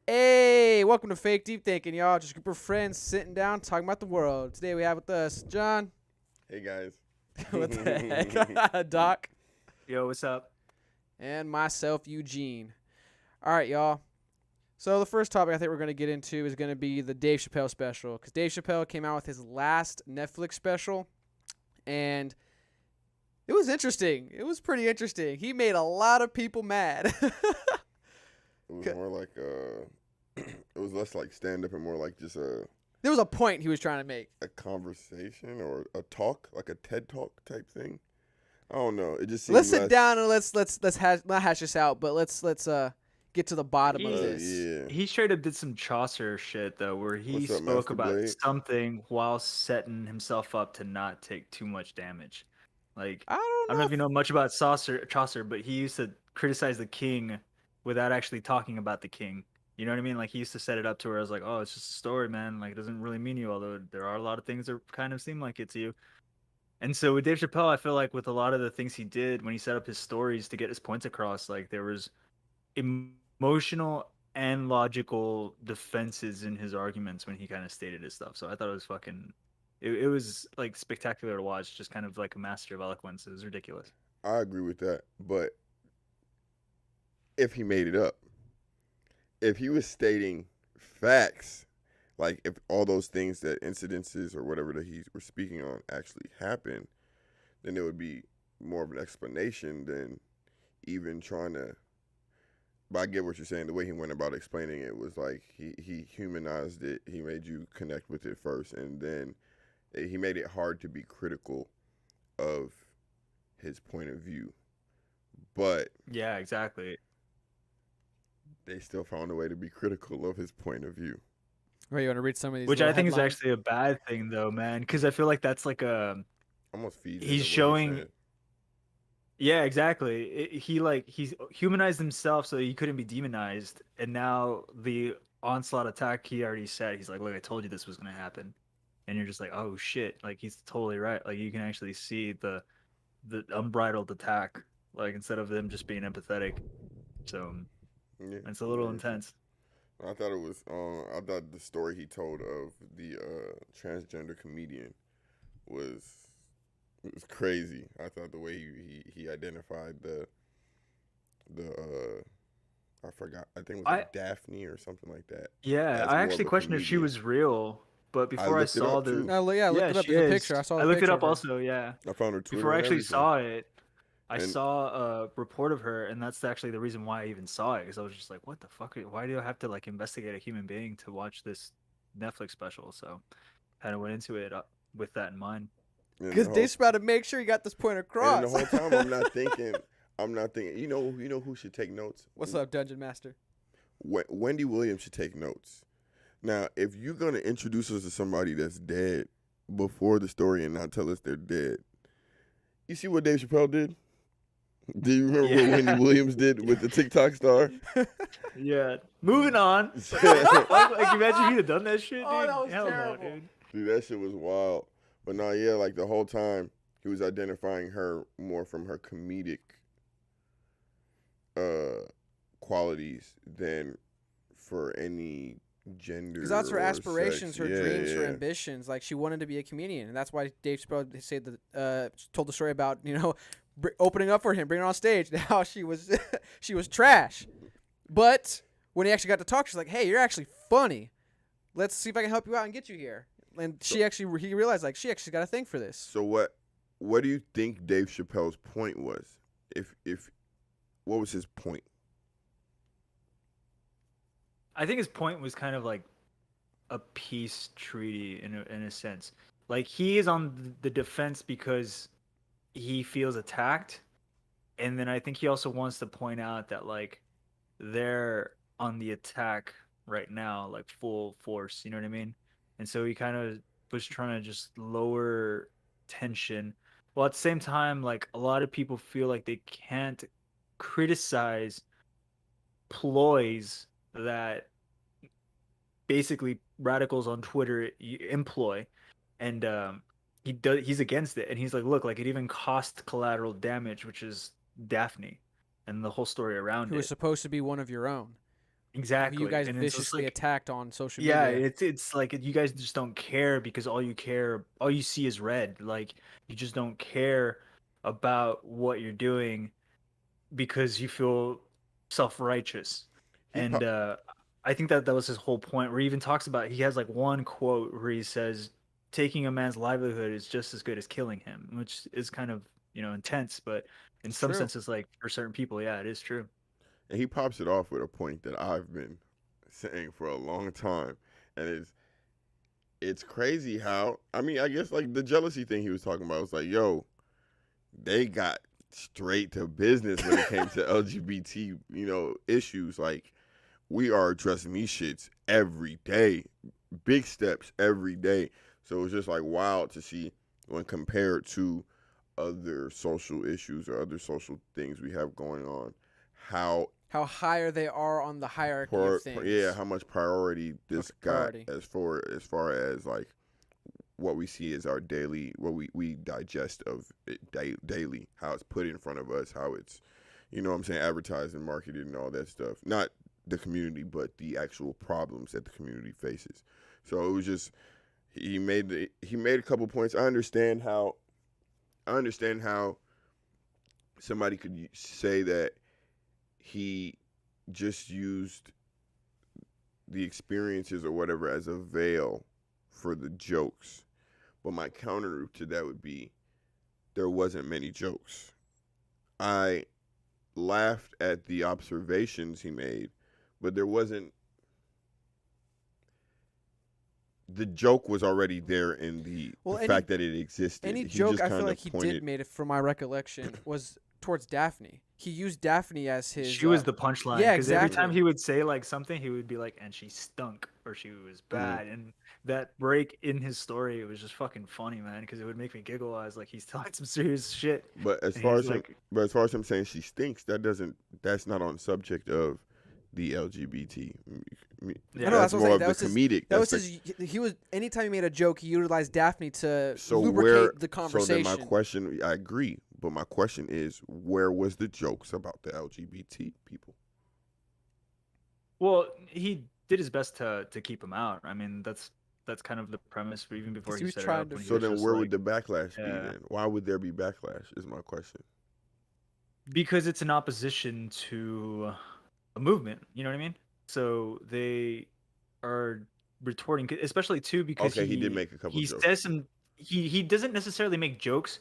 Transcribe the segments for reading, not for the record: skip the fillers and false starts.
Hey, welcome to Fake Deep Thinking, y'all. Just a group of friends sitting down talking about the world. Today we have with us John. Hey guys. What the heck? Doc. Yo, what's up? And myself, Eugene. All right, y'all. So the first topic I think we're going to get into is going to be the Dave Chappelle special. Because Dave Chappelle came out with his last Netflix special. And it was interesting. It was pretty interesting. He made a lot of people mad. It was more like it was less like stand up and more like just There was a point he was trying to make. a conversation or a talk, like a TED talk type thing. I don't know. It just seemed Let's sit less, down and let's not hash this out, but let's get to the bottom of this. yeah. He straight up did some Chaucer shit though, where he What's up, spoke Master about Blade? something while setting himself up to not take too much damage. Like I I don't don't know. know if you know much about Chaucer, but he used to criticize the king without actually talking about the king. You know what I mean? Like he used to set it up to where I was like, oh, it's just a story, man. Like it doesn't really mean you, although there are a lot of things that kind of seem like it to you. And so with Dave Chappelle, I feel like with a lot of the things he did when he set up his stories to get his points across, like there was emotional and logical defenses in his arguments when he kind of stated his stuff. So I thought it was fucking. It was like spectacular to watch, just kind of like a master of eloquence. It was ridiculous. I agree with that. But if he made it up, if he was stating facts, like if all those things that incidences or whatever that he was speaking on actually happened, then it would be more of an explanation than even trying to. But I get what you're saying. The way he went about explaining it was like he humanized it. He made you connect with it first, and then he made it hard to be critical of his point of view. But Yeah, exactly. they still found a way to be critical of his point of view. Right, you want to read some of these Which little I think is headlines? actually a bad thing, though, man, because I feel like that's like a Almost feeds he's into what he's showing. saying. Yeah, exactly. He's humanized himself so he couldn't be demonized, and now the onslaught attack he already said. He's like, "Look, I told you this was gonna happen," and you're just like, "Oh shit!" Like he's totally right. Like you can actually see the unbridled attack. Like instead of them just being empathetic, so Yeah, it's a little very true. intense. I thought it was. I thought the story he told of the transgender comedian was crazy. I thought the way he identified the I forgot. I think it was I like Daphne or something like that Yeah, as I more of actually a questioned if she comedian. was real, but I before I looked it saw up the too. Oh, yeah, I looked yeah, it up. she There's a is. picture. I saw I the looked it picture up of her. also. Yeah. I found her Before Twitter I and actually everything. saw it, I And saw a report of her, and that's actually the reason why I even saw it. Because I was just like, "What the fuck? Why do I have to like investigate a human being to watch this Netflix special?" So, kind of went into it with that in mind. and the Because whole Dave's about to make sure he got this point and then the across. whole time I'm not thinking. I'm not thinking. You know who should take notes? What's up, Dungeon Master? Wendy Williams should take notes. Now, if you're gonna introduce us to somebody that's dead before the story and not tell us they're dead, you see what Dave Chappelle did? Do you remember what Wendy Yeah, Williams did with the TikTok star? yeah. Moving on. What the fuck? Like, imagine if he'd have done that shit, Oh, dude. that was Hell no, terrible. dude. Dude, that shit was wild. But no, yeah, like the whole time he was identifying her more from her comedic uh qualities than for any gender Because that's her or aspirations, sex. her Yeah, dreams, her yeah. ambitions. Like she wanted to be a comedian, and that's why Dave Chappelle said told the story about opening up for him, bringing her on stage, and how she was she was trash. But when he actually got to talk, she's like, "Hey, you're actually funny. Let's see if I can help you out and get you here." And So, he realized like she actually got a thing for this. so what do you think Dave Chappelle's point was? If what was his point? I think his point was kind of like a peace treaty in a sense. Like he is on the defense because he feels attacked, and then I think he also wants to point out that like they're on the attack right now, like full force. You know what I mean? And so he kind of was trying to just lower tension, while at the same time, like a lot of people feel like they can't criticize ploys that basically radicals on Twitter employ, and he's against it, and he's like, look, like it even cost collateral damage, which is Daphne, and the whole story around Who was it. supposed to be one of your own. who you Exactly, guys and it's just viciously like, attacked on social yeah, media. it's like you guys just don't care because all you see is red. Like you just don't care about what you're doing because you feel self-righteous. He And pop, I think that was his whole point, where he even talks about, he has like one quote where he says taking a man's livelihood is just as good as killing him, which is kind of, intense, but in It's some true. senses, like for certain people, yeah, it is true. and he pops it off with a point that I've been saying for a long time, and it's crazy how, I mean, I guess like the jealousy thing he was talking about was like, yo, they got straight to business when it came to LGBT, issues. Like we are addressing these shits every day, big steps every day. So it's just like wild to see when compared to other social issues or other social things we have going on, how How higher they are on the hierarchy of things. how much priority this Okay, got priority. as far as like what we see as our daily, what we digest of it daily, how it's put in front of us, how it's, what I'm saying, advertised and marketed and all that stuff. Not the community, but the actual problems that the community faces. So it was just he made a couple points. I understand how somebody could say that he just used the experiences or whatever as a veil for the jokes. But my counter to that would be there wasn't many jokes. I laughed at the observations he made, but there wasn't, the joke was already there in Well, the fact that it existed. any He joke just I feel kind like of he pointed. did made it from my recollection was towards Daphne. He used Daphne as his She was the punchline, yeah, because every time exactly. he would say like something, he would be like, "And she stunk," or "She was Mm, bad," and that break in his story, it was just fucking funny, man, because it would make me giggle as like he's telling some serious shit, but as and far he's as him, like, but as far as him saying she stinks, that's not on subject of the LGBT. I know yeah, that's That's what I'm more saying. of the comedic. That That's was the his. He was anytime he made a joke, he utilized Daphne to so where. lubricate the So then my conversation. question, I agree, but my question is, where was the jokes about the LGBT people? well, he did his best to keep him out. I mean, that's kind of the premise, even before Because he he was set it trying up, to. when he So was then, just where would like, the backlash be yeah, then? Why would there be backlash? Is my question. because it's in opposition to a movement. You know what I mean? So they are retorting, especially too, because Okay, he did he make a couple he jokes. says some. He doesn't necessarily make jokes.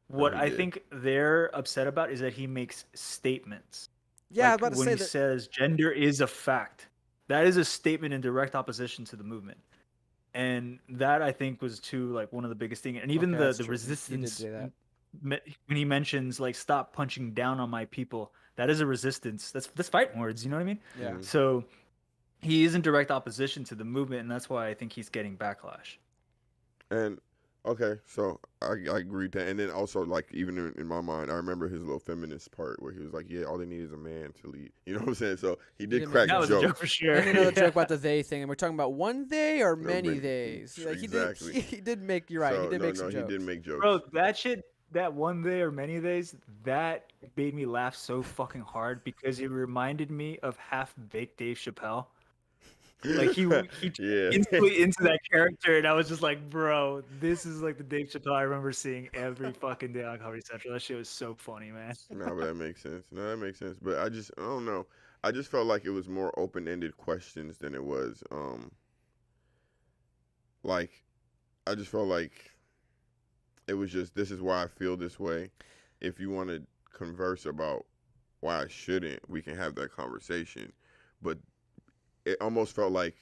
No, What he I did. think they're upset about is that he makes statements. Yeah, I was Like about to when say he that. says gender is a fact, that is a statement in direct opposition to the movement. And that I think was too, like, one of the biggest thing. And even Okay, that's the true. He did resistance, say that. when he mentions like stop punching down on my people, that is a resistance. That's fighting words. You know what I mean? Yeah. Hmm. So he is in direct opposition to the movement, and that's why I think he's getting backlash. And okay, so I agree with that. And then also, like, even in my mind, I remember his little feminist part where he was like, "Yeah, all they need is a man to lead." You know what I'm saying? So he He did did make a crack That was a joke. joke for jokes. sure. And another joke Yeah. about the they thing, and we're talking about one they or Or many theys. Like he did. exactly. He did make. You're right. He So did no, make no, some he did jokes. make jokes. Bro, that shit, that one day or many days, that made me laugh so fucking hard because it reminded me of Half Baked Dave Chappelle. Like he turned Yeah. instantly into that character, and I was just like, bro, this is like the Dave Chappelle I remember seeing every fucking day on Comedy Central. That shit was so funny, man. No, but that makes sense. No, that makes sense. But I don't know. I just felt like it was more open ended questions than it was like I just felt like it was just, this is why I feel this way. If you want to converse about why I shouldn't, we can have that conversation. But it almost felt like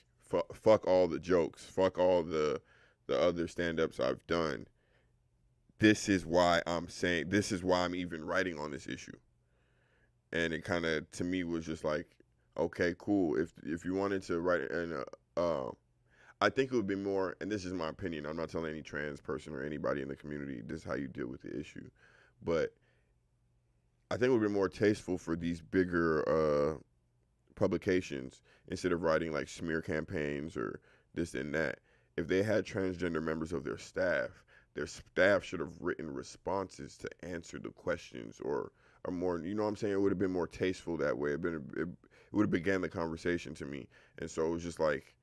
fuck all the jokes, fuck all the other stand ups I've done. This is why I'm saying, this is why I'm even writing on this issue. And it kind of, to me, was just like, okay, cool. If you wanted to write it, and I think it would be more, and this is my opinion. I'm not telling any trans person or anybody in the community this is how you deal with the issue, but I think it would be more tasteful for these bigger publications, instead of writing like smear campaigns or this and that. If they had transgender members of their staff should have written responses to answer the questions, or more. You know what I'm saying? It would have been more tasteful that way. would have began the conversation to me. And so it was just like,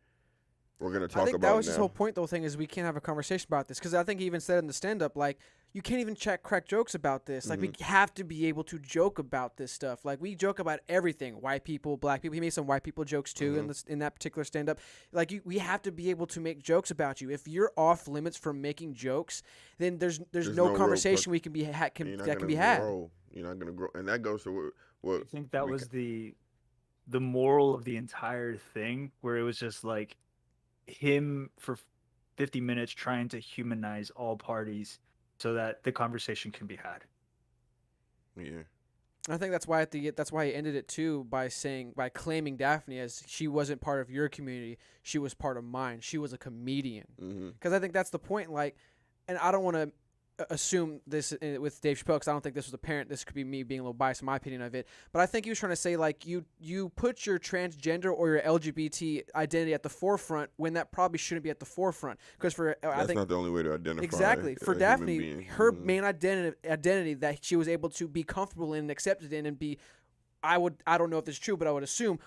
we're gonna I talk think that about was his now. whole point. The whole thing is we can't have a conversation about this because I think he even said in the stand-up, like, you can't even crack jokes about this. Like, we have to be able to joke about this stuff. Like, we joke about everything. White people, black people. He made some white people jokes too in that particular stand-up. Like, we have to be able to make jokes about you. If you're off limits from making jokes, then there's no real conversation we can be You're not that can gonna be had. grow. You're not gonna grow, and that goes to what I think that we was the moral of the entire thing, where it was just like him for 50 minutes trying to humanize all parties so that the conversation can be had. yeah. I think that's why that's why he ended it too by claiming Daphne as she wasn't part of your community, she was part of mine. She was a comedian. Because I think that's the point. Like, and I don't want to assume this with Dave Chappelle because I don't think this was apparent. This could be me being a little biased in my opinion of it, but I think he was trying to say like you put your transgender or your LGBT identity at the forefront when that probably shouldn't be at the forefront. Because I That's think not the only way to identify. exactly for a human Daphne, being. her main identity that she was able to be comfortable in and accepted in and be. I don't know if this is true, but I would assume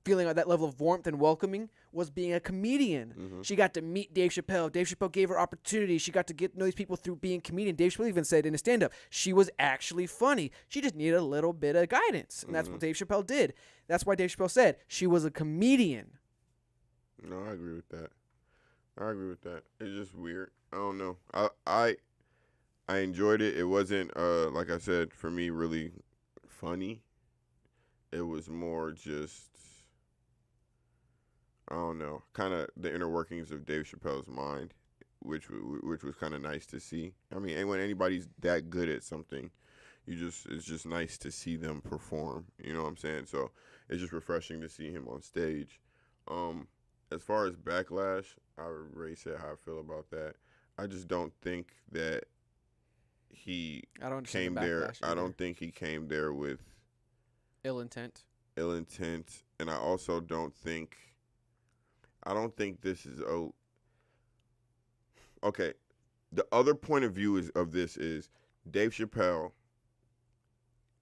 feeling like that level of warmth and welcoming was being a comedian. She got to meet Dave Chappelle. Dave Chappelle gave her opportunities. She got to get to know these people through being a comedian. Dave Chappelle even said in a stand-up, she was actually funny. She just needed a little bit of guidance, and that's what Dave Chappelle did. That's why Dave Chappelle said she was a comedian. No, I agree with that. It's just weird. I don't know. I enjoyed it. It wasn't like I said, for me, really funny. It was more just, I don't know, kind of the inner workings of Dave Chappelle's mind, which was kind of nice to see. I mean, and when anybody's that good at something, it's just nice to see them perform. You know what I'm saying? So it's just refreshing to see him on stage. As far as backlash, I already said how I feel about that. I just don't think that he I don't understand came the there. backlash I either. don't think he came there with Ill intent. and I also don't think this is okay. The other point of view of this is Dave Chappelle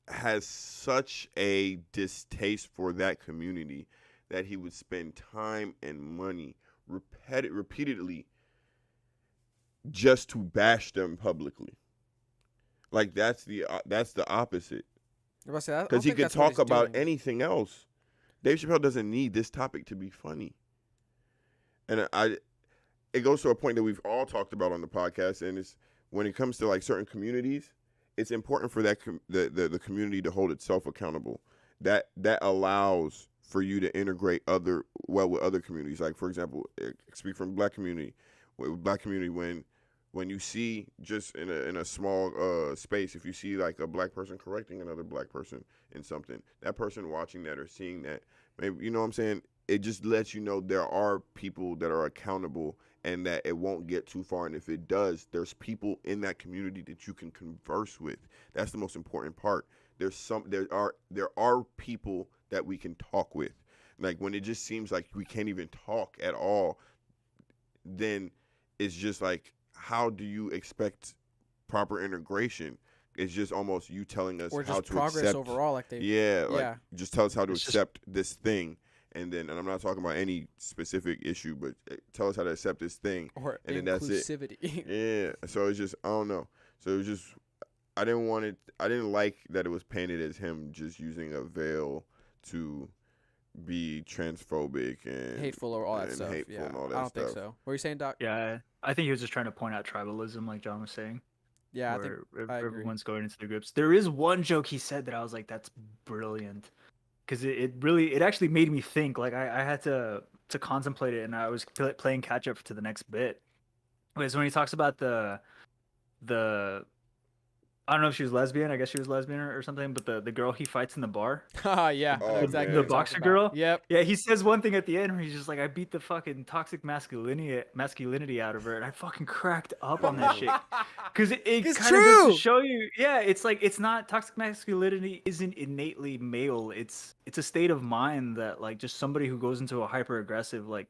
has such a distaste for that community that he would spend time and money repeatedly just to bash them publicly. Like that's the opposite. Because he could talk about anything else. Dave Chappelle doesn't need this topic to be funny. And it goes to a point that we've all talked about on the podcast, and it's when it comes to like certain communities, it's important for that the community to hold itself accountable. That allows for you to integrate with other communities. Like for example, speak from black community. With black community, when you see just in a small space, if you see like a black person correcting another black person in something, that person watching that or seeing that, maybe, you know what I'm saying, it just lets you know there are people that are accountable and that it won't get too far. And if it does, there's people in that community that you can converse with. That's the most important part. There are people that we can talk with. Like when it just seems like we can't even talk at all, then it's just like, how do you expect proper integration? It's just almost you telling us or how just to progress accept. overall, like they. Like just tell us how to It's just- accept this thing, and I'm not talking about any specific issue, but tell us how to accept this thing, Or and then that's it. inclusivity. Yeah. So it's just, I don't know. So it was just, I didn't like that it was painted as him just using a veil to be transphobic and Hateful or all that and stuff. hateful Yeah, and all that I don't think stuff. so. What were you saying, Doc? Yeah, I think he was just trying to point out tribalism, like John was saying. Yeah, I think where I agree. everyone's going into the groups. There is one joke he said that I was like, that's brilliant. Because it actually made me think. Like I had to contemplate it, and I was playing catch up to the next bit. Was when he talks about the I don't know if she was lesbian. I guess she was lesbian or something. But the girl he fights in the bar, Yeah, I know Oh, exactly. man. what the you're boxer talking girl. about. Yep. Yeah, he says one thing at the end where he's just like, I beat the fucking toxic masculinity out of her, and I fucking cracked up on that shit. Because it It's kind of goes true. to show you, yeah, it's like it's not toxic masculinity isn't innately male. It's a state of mind that like just somebody who goes into a hyper aggressive like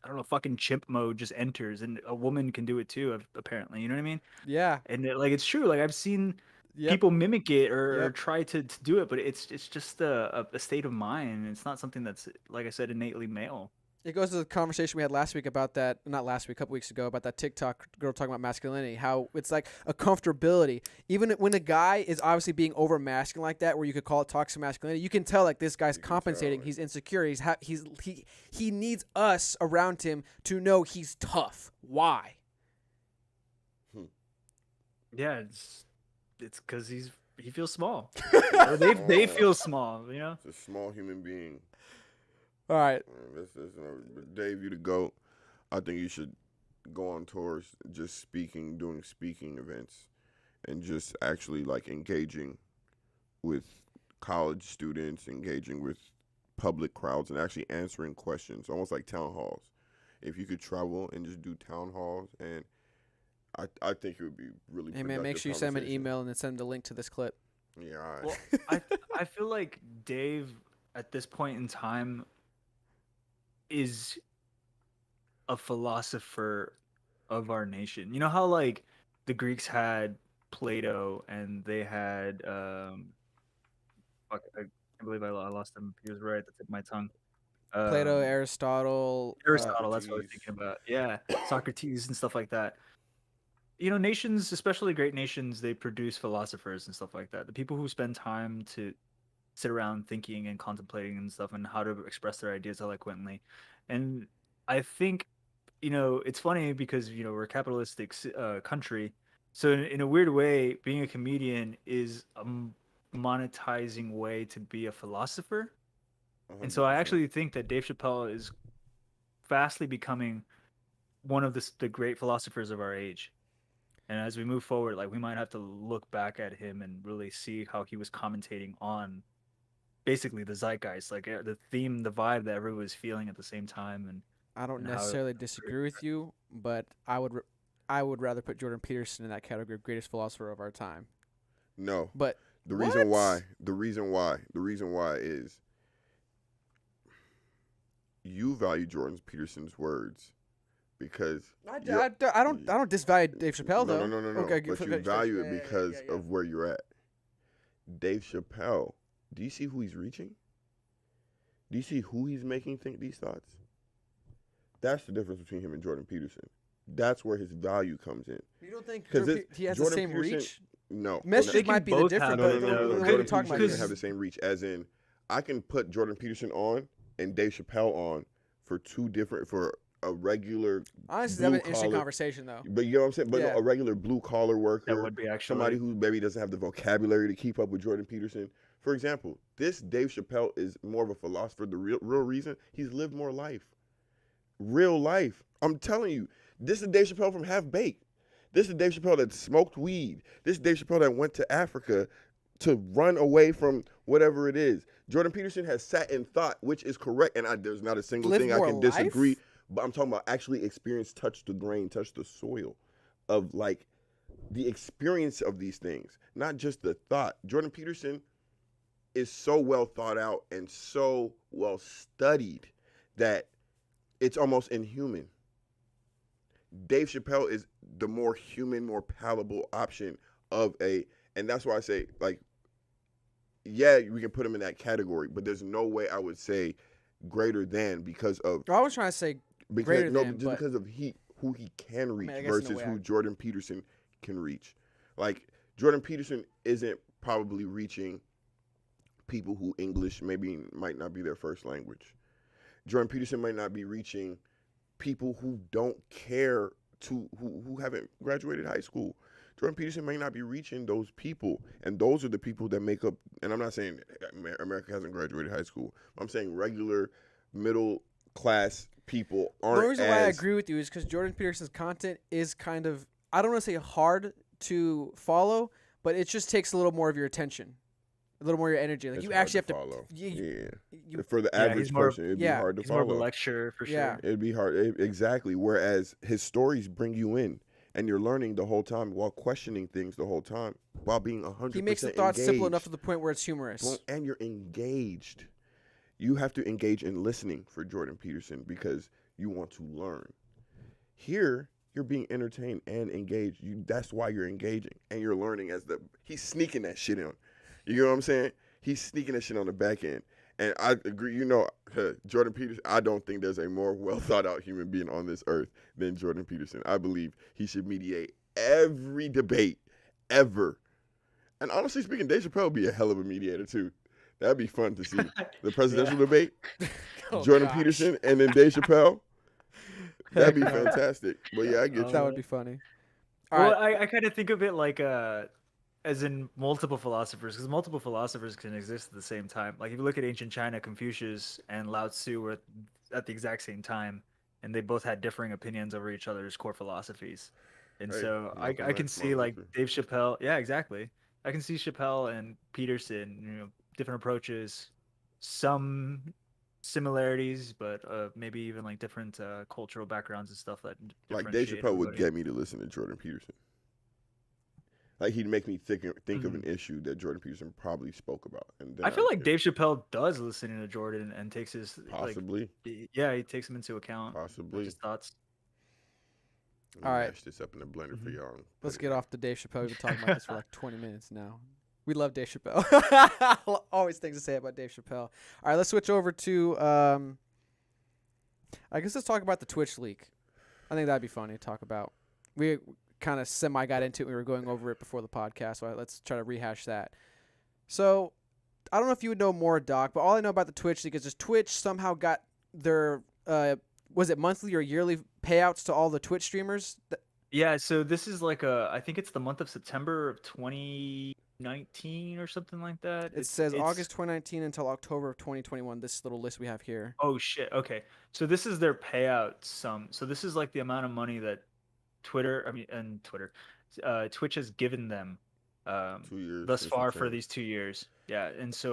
I don't know fucking chimp mode just enters, and a woman can do it too apparently. You know what I mean? Yeah. And like it's true. Like I've seen Yep. people mimic it or Yep. try to do it, but it's just a state of mind. It's not something that's, like I said, innately male. It goes to the conversation we had last week about that, not last week, a couple weeks ago, about that TikTok girl talking about masculinity, how it's like a comfortability. Even when a guy is obviously being over masculine like that, where you could call it toxic masculinity, you can tell like this guy's You can compensating. tell, He's insecure. He needs us around him to know he's tough. Why? Yeah, it's because he feels small. Or they feel small, you know. It's a small human being. All right. But Dave, you the GOAT. I think you should go on tours, just speaking, doing speaking events, and just actually like engaging with college students, engaging with public crowds, and actually answering questions, almost like town halls. If you could travel and just do town halls, and I think it would be really. Hey man, make sure you send him an email and then send him the link to this clip. Yeah, all right. Well, I feel like Dave at this point in time is a philosopher of our nation. You know how like the Greeks had Plato and they had fuck, I can't believe I lost him. He was right at the tip of my tongue. Plato, Aristotle. Aristotle, that's what I was Socrates. thinking about. Yeah, Socrates and stuff like that. You know, nations, especially great nations, they produce philosophers and stuff like that. The people who spend time to sit around thinking and contemplating and stuff and how to express their ideas eloquently. And I think, you know, it's funny because, you know, we're a capitalistic country. So in a weird way, being a comedian is a monetizing way to be a philosopher. And so I 100%. actually think that Dave Chappelle is fastly becoming one of the great philosophers of our age. And as we move forward, like we might have to look back at him and really see how he was commentating on basically the zeitgeist, like the theme, the vibe that everyone was feeling at the same time. And I don't and how necessarily disagree with you, but I would rather put Jordan Peterson in that category of greatest philosopher of our time. No. But The what? reason why is you value Jordan Peterson's words because I you're- don't disvalue Dave Chappelle no, though. no, no, no, no. Okay, But you value it because of where you're at. Dave Chappelle, do you see who he's reaching? Do you see who he's making think these thoughts? That's the difference between him and Jordan Peterson. That's where his value comes in. You don't think 'Cause he has the Jordan same Peterson- reach? No. Messages They can might be the both different, have but it, the though. way Jordan we're Peterson talking about doesn't it. have the same reach. As in, I can put Jordan Peterson on and Dave Chappelle on for a regular. Honestly, that'd be an blue interesting collar- conversation though. But you know what I'm saying? But Yeah. no, a regular blue collar worker, that would be actually somebody who maybe doesn't have the vocabulary to keep up with Jordan Peterson. For example, this Dave Chappelle is more of a philosopher. The real reason he's lived more life, real life. I'm telling you, this is Dave Chappelle from Half Baked. This is Dave Chappelle that smoked weed. This is Dave Chappelle that went to Africa to run away from whatever it is. Jordan Peterson has sat and thought, which is correct, and there's not a single Live thing I more can disagree. life? But I'm talking about actually experience, touch the grain, touch the soil of like the experience of these things, not just the thought. Jordan Peterson is so well thought out and so well studied that it's almost inhuman. Dave Chappelle is the more human, more palatable option and that's why I say, like, yeah, we can put him in that category, but there's no way I would say greater than because of I was trying to say greater than, but because of who he can reach I guess in a versus way who Jordan Peterson can reach. Like Jordan Peterson isn't probably reaching people who English might not be their first language. Jordan Peterson might not be reaching people who don't care who haven't graduated high school. Jordan Peterson may not be reaching those people, and those are the people that make up. And I'm not saying America hasn't graduated high school. I'm saying regular middle class people aren't. the reason why I agree with you is because Jordan Peterson's content is kind of, I don't want to say hard to follow, but it just takes a little more of your attention, a little more of your energy. Like It's you hard actually have to follow. you- For the Yeah, average he's more- person, it'd be yeah, hard to he's more of a follow. lecturer for sure. Yeah. It'd be hard, exactly. Whereas his stories bring you in, and you're learning the whole time while questioning things the whole time, while being 100%. he makes the thoughts simple enough to engaged. the point where it's humorous. And you're engaged. You have to engage in listening for Jordan Peterson because you want to learn. Here, you're being entertained and engaged. That's why you're engaging and you're learning he's sneaking that shit in. You know what I'm saying? He's sneaking that shit on the back end. And I agree, Jordan Peterson, I don't think there's a more well thought out human being on this earth than Jordan Peterson. I believe he should mediate every debate ever. And honestly speaking, Dave Chappelle would be a hell of a mediator too. That'd be fun to see. The presidential debate, Oh, Jordan gosh. Peterson and then Dave Chappelle. That'd be fantastic. But yeah, I get That you. would be funny. All Well, right. I kind of think of it like as in multiple philosophers, because multiple philosophers can exist at the same time. Like if you look at ancient China, Confucius and Lao Tzu were at the exact same time, and they both had differing opinions over each other's core philosophies. And Hey, so Malcolm I can X, see Martin like Luther. Dave Chappelle. Yeah, exactly. I can see Chappelle and Peterson, different approaches, some similarities, but maybe even like different cultural backgrounds and stuff that Like Dave differentiate Chappelle would everybody. get me to listen to Jordan Peterson. Like he'd make me think of an Mhm. issue that Jordan Peterson probably spoke about, and then I feel like get Dave Chappelle does listen to Jordan and takes his possibly, yeah, he takes him into account, like possibly. his thoughts. Let me All right. mash this up in the blender for Mhm. y'all. and Let's put it get in. off the Dave Chappelle. We've been talking about this for like 20 minutes now. We love Dave Chappelle. Always things to say about Dave Chappelle. All right, let's switch over to I guess let's talk about the Twitch leak. I think that'd be funny to talk about. We kind of semi got into it. We were going over it before the podcast, so let's try to rehash that. So, I don't know if you would know more, Doc, but all I know about the Twitch leak is just Twitch somehow got their was it monthly or yearly payouts to all the Twitch streamers? Yeah, so this is like I think it's the month of September of 2019 or something like that. It says August 2019 until October of 2021. This little list we have here. Oh shit. Okay. So this is their payout sum. So this is like the amount of money that Twitch has given them 2 years thus since far the for change. these 2 years. Yeah, and so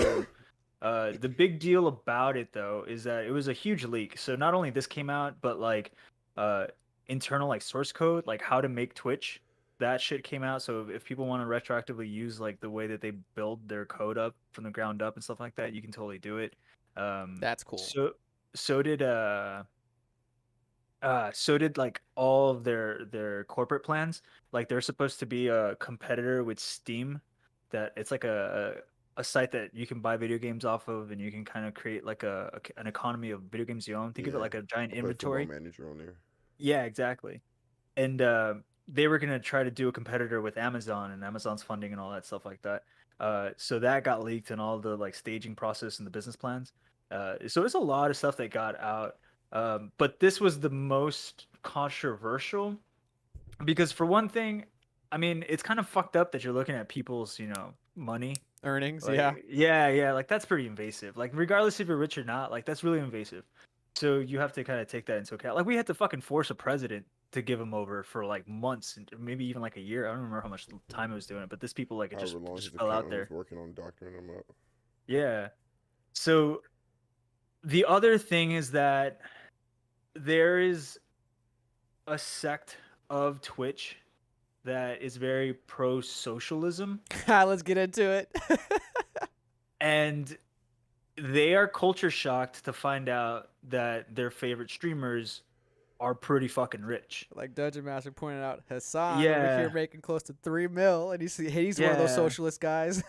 the big deal about it though is that it was a huge leak. So not only this came out, but like uh, internal like source code, like how to make Twitch, that shit came out. So if people want to retroactively use like the way that they build their code up from the ground up and stuff like that, you can totally do it. That's cool. So did like all of their corporate plans. Like they're supposed to be a competitor with Steam. That it's like a site that you can buy video games off of, and you can kind of create like an economy of video games you own. Think of it Yeah, like a giant I play Football inventory. Manager on there. Yeah, exactly. And they were gonna try to do a competitor with Amazon and Amazon's funding and all that stuff like that. So that got leaked and all the like staging process and the business plans. So there's a lot of stuff that got out. But this was the most controversial because for one thing, I mean, it's kind of fucked up that you're looking at people's, money. Earnings, Like, yeah. yeah, like that's pretty invasive. Like, regardless if you're rich or not, like that's really invasive. So you have to kind of take that into account. Like, we had to fucking force a president to give him over for like months and maybe even like a year. I don't remember how much time it was doing it, but this people like it However long just his fell out accountant there. was working on doctoring him up. Yeah. So the other thing is that there is a sect of Twitch that is very pro socialism, Let's get into it. and they are culture shocked to find out that their favorite streamers are pretty fucking rich. Like Dungeon Master pointed out, Hassan over here Yeah. making close to 3 mil, and he's one of those Yeah. socialist guys.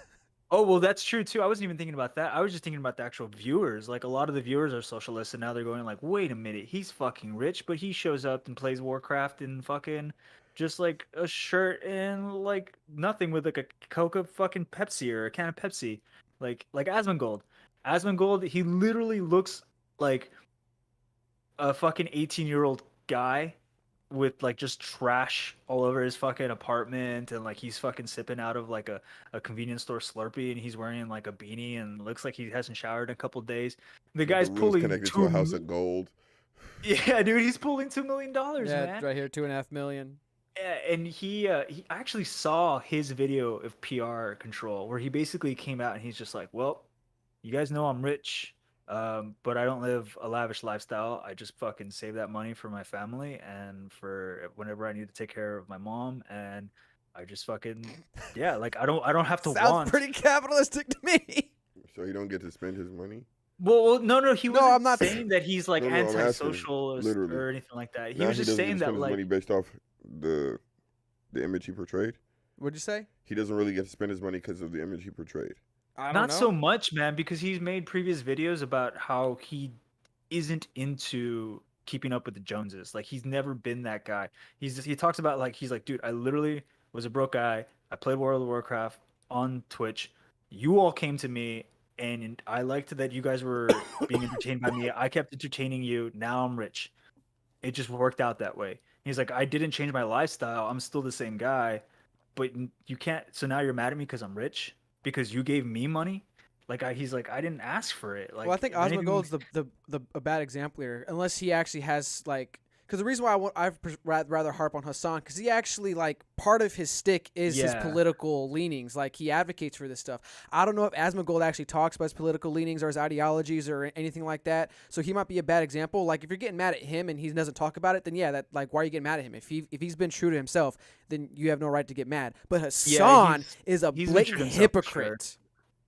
Oh, well, that's true too. I wasn't even thinking about that. I was just thinking about the actual viewers. Like a lot of the viewers are socialists, and now they're going like, "Wait a minute, he's fucking rich, but he shows up and plays Warcraft in fucking just like a shirt and like nothing with like a Coca fucking Pepsi or a can of Pepsi, like Asmongold. Asmongold, he literally looks like a fucking 18-year-old guy with like just trash all over his fucking apartment, and like he's fucking sipping out of like a convenience store Slurpee, and he's wearing like a beanie and looks like he hasn't showered in a couple days. The With guy's the rooms pulling connected to a house of gold. yeah, dude, he's pulling $2 million, Yeah, man. right here, 2.5 million. Yeah, and he I actually saw his video of PR control where he basically came out and he's just like, well, you guys know I'm rich, but I don't live a lavish lifestyle. I just fucking save that money for my family and for whenever I need to take care of my mom, and I just fucking yeah, like I don't have to Sounds want. pretty capitalistic to me. So he don't get to spend his money. No, he No, I'm wasn't not. saying that he's like No, I'm asking anti-socialist literally. or anything like that. He Now was he just doesn't get to saying spend that his like money based off the image he portrayed. What'd you say? He doesn't really get to spend his money because of the image he portrayed. I don't not know. so much, man, because he's made previous videos about how he isn't into keeping up with the Joneses. Like he's never been that guy. He talks about like he's like, dude, I literally was a broke guy. I played World of Warcraft on Twitch. You all came to me and I liked that you guys were being entertained by me. I kept entertaining you. Now I'm rich. It just worked out that way. He's like, I didn't change my lifestyle. I'm still the same guy, but you can't. So now you're mad at me because I'm rich because you gave me money. He's like, I didn't ask for it. Well, I Like, think if anything, Osmogold's the a bad example here, unless he actually has like. Because the reason why I'd rather harp on Hassan, because he actually like part of his stick is his yeah, political leanings. Like he advocates for this stuff. I don't know if Asmongold actually talks about his political leanings or his ideologies or anything like that. So he might be a bad example. Like if you're getting mad at him and he doesn't talk about it, then yeah, that like why are you getting mad at him? If he's been true to himself, then you have no right to get mad. But yeah, Hassan is a he's been true blatant to himself for sure. hypocrite.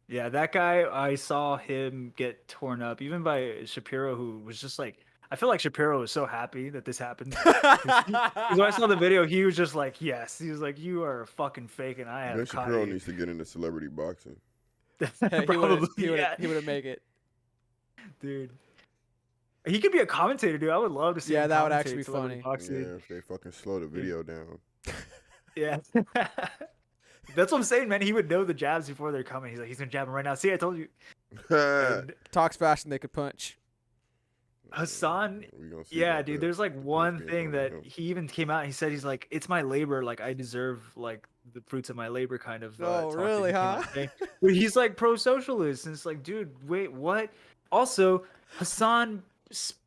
Yeah, that guy, I saw him get torn up, even by Shapiro, who was just like, I feel like Shapiro was so happy that this happened. 'Cause when I saw the video, he was just like, yes. He was like, you are fucking fake, and I Ben have caught Shapiro you. needs to get into celebrity boxing. Hey, Probably, he would yeah, have made it. dude. He could be a commentator, dude. I would love to see Yeah, him that would commentate actually be celebrity funny. boxing. Yeah, if they fucking slow the video down. Yeah. That's what I'm saying, man. He would know the jabs before they're coming. He's like, he's gonna jab him right now. See, I told you. And Talks faster than they could punch. Hassan, We gonna see yeah, about dude. that. There's like The punch one being thing thrown at that him. he even came out. And he said he's like, it's my labor. Like I deserve like the fruits of my labor, kind of Oh, talk that really, he came huh? out saying. But he's like pro-socialist, and it's like, dude, wait, what? Also, Hassan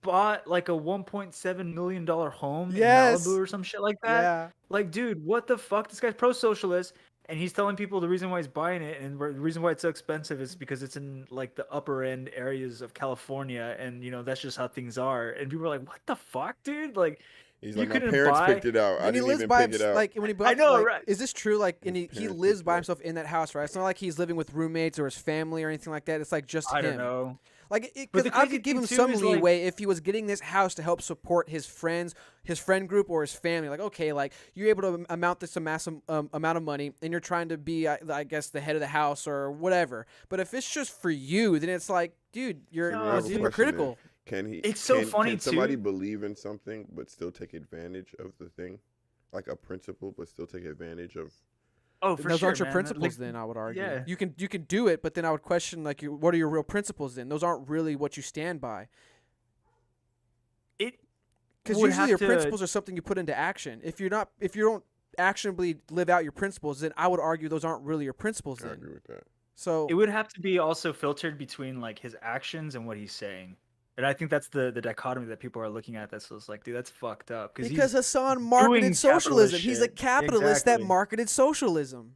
bought like a $1.7 million home in Yes. Malibu or some shit like that. Yeah. Like, dude, what the fuck? This guy's pro-socialist. And he's telling people the reason why he's buying it and the reason why it's so expensive is because it's in like the upper end areas of California, and that's just how things are. And people are like, "What the fuck, dude? Like, He's you like, my couldn't parents buy." picked it out. I And he didn't lives even by pick it himself. out. Like when he bought, I know, like, right? is this true? Like, and His he parents lives picked by it out. himself in that house, right? It's not like he's living with roommates or his family or anything like that. It's like just I him. don't know. Like, But because the I crazy could give thing him too some is, like, leeway if he was getting this house to help support his friends, his friend group, or his family. Like, okay, like you're able to amount this massive amount of money, and you're trying to be, I guess, the head of the house or whatever. But if it's just for you, then it's like, dude, you're No, I have it's a dude. question hypocritical. Can he? It's so funny, Can somebody too. believe in something but still take advantage of the thing, like a principle, but still take advantage of? Oh, Then for those sure, aren't your man. principles. Like, Then I would argue yeah, you can do it, but then I would question like what are your real principles? Then those aren't really what you stand by. it Because would usually have your to. principles are something you put into action. If you don't actionably live out your principles, then I would argue those aren't really your principles. I Then agree with that. so It would have to be also filtered between like his actions and what he's saying. And I think that's the dichotomy that people are looking at. That's just like, dude, that's fucked up. because He's Hassan marketed doing capitalist socialism. He's a shit. capitalist that Exactly. marketed socialism.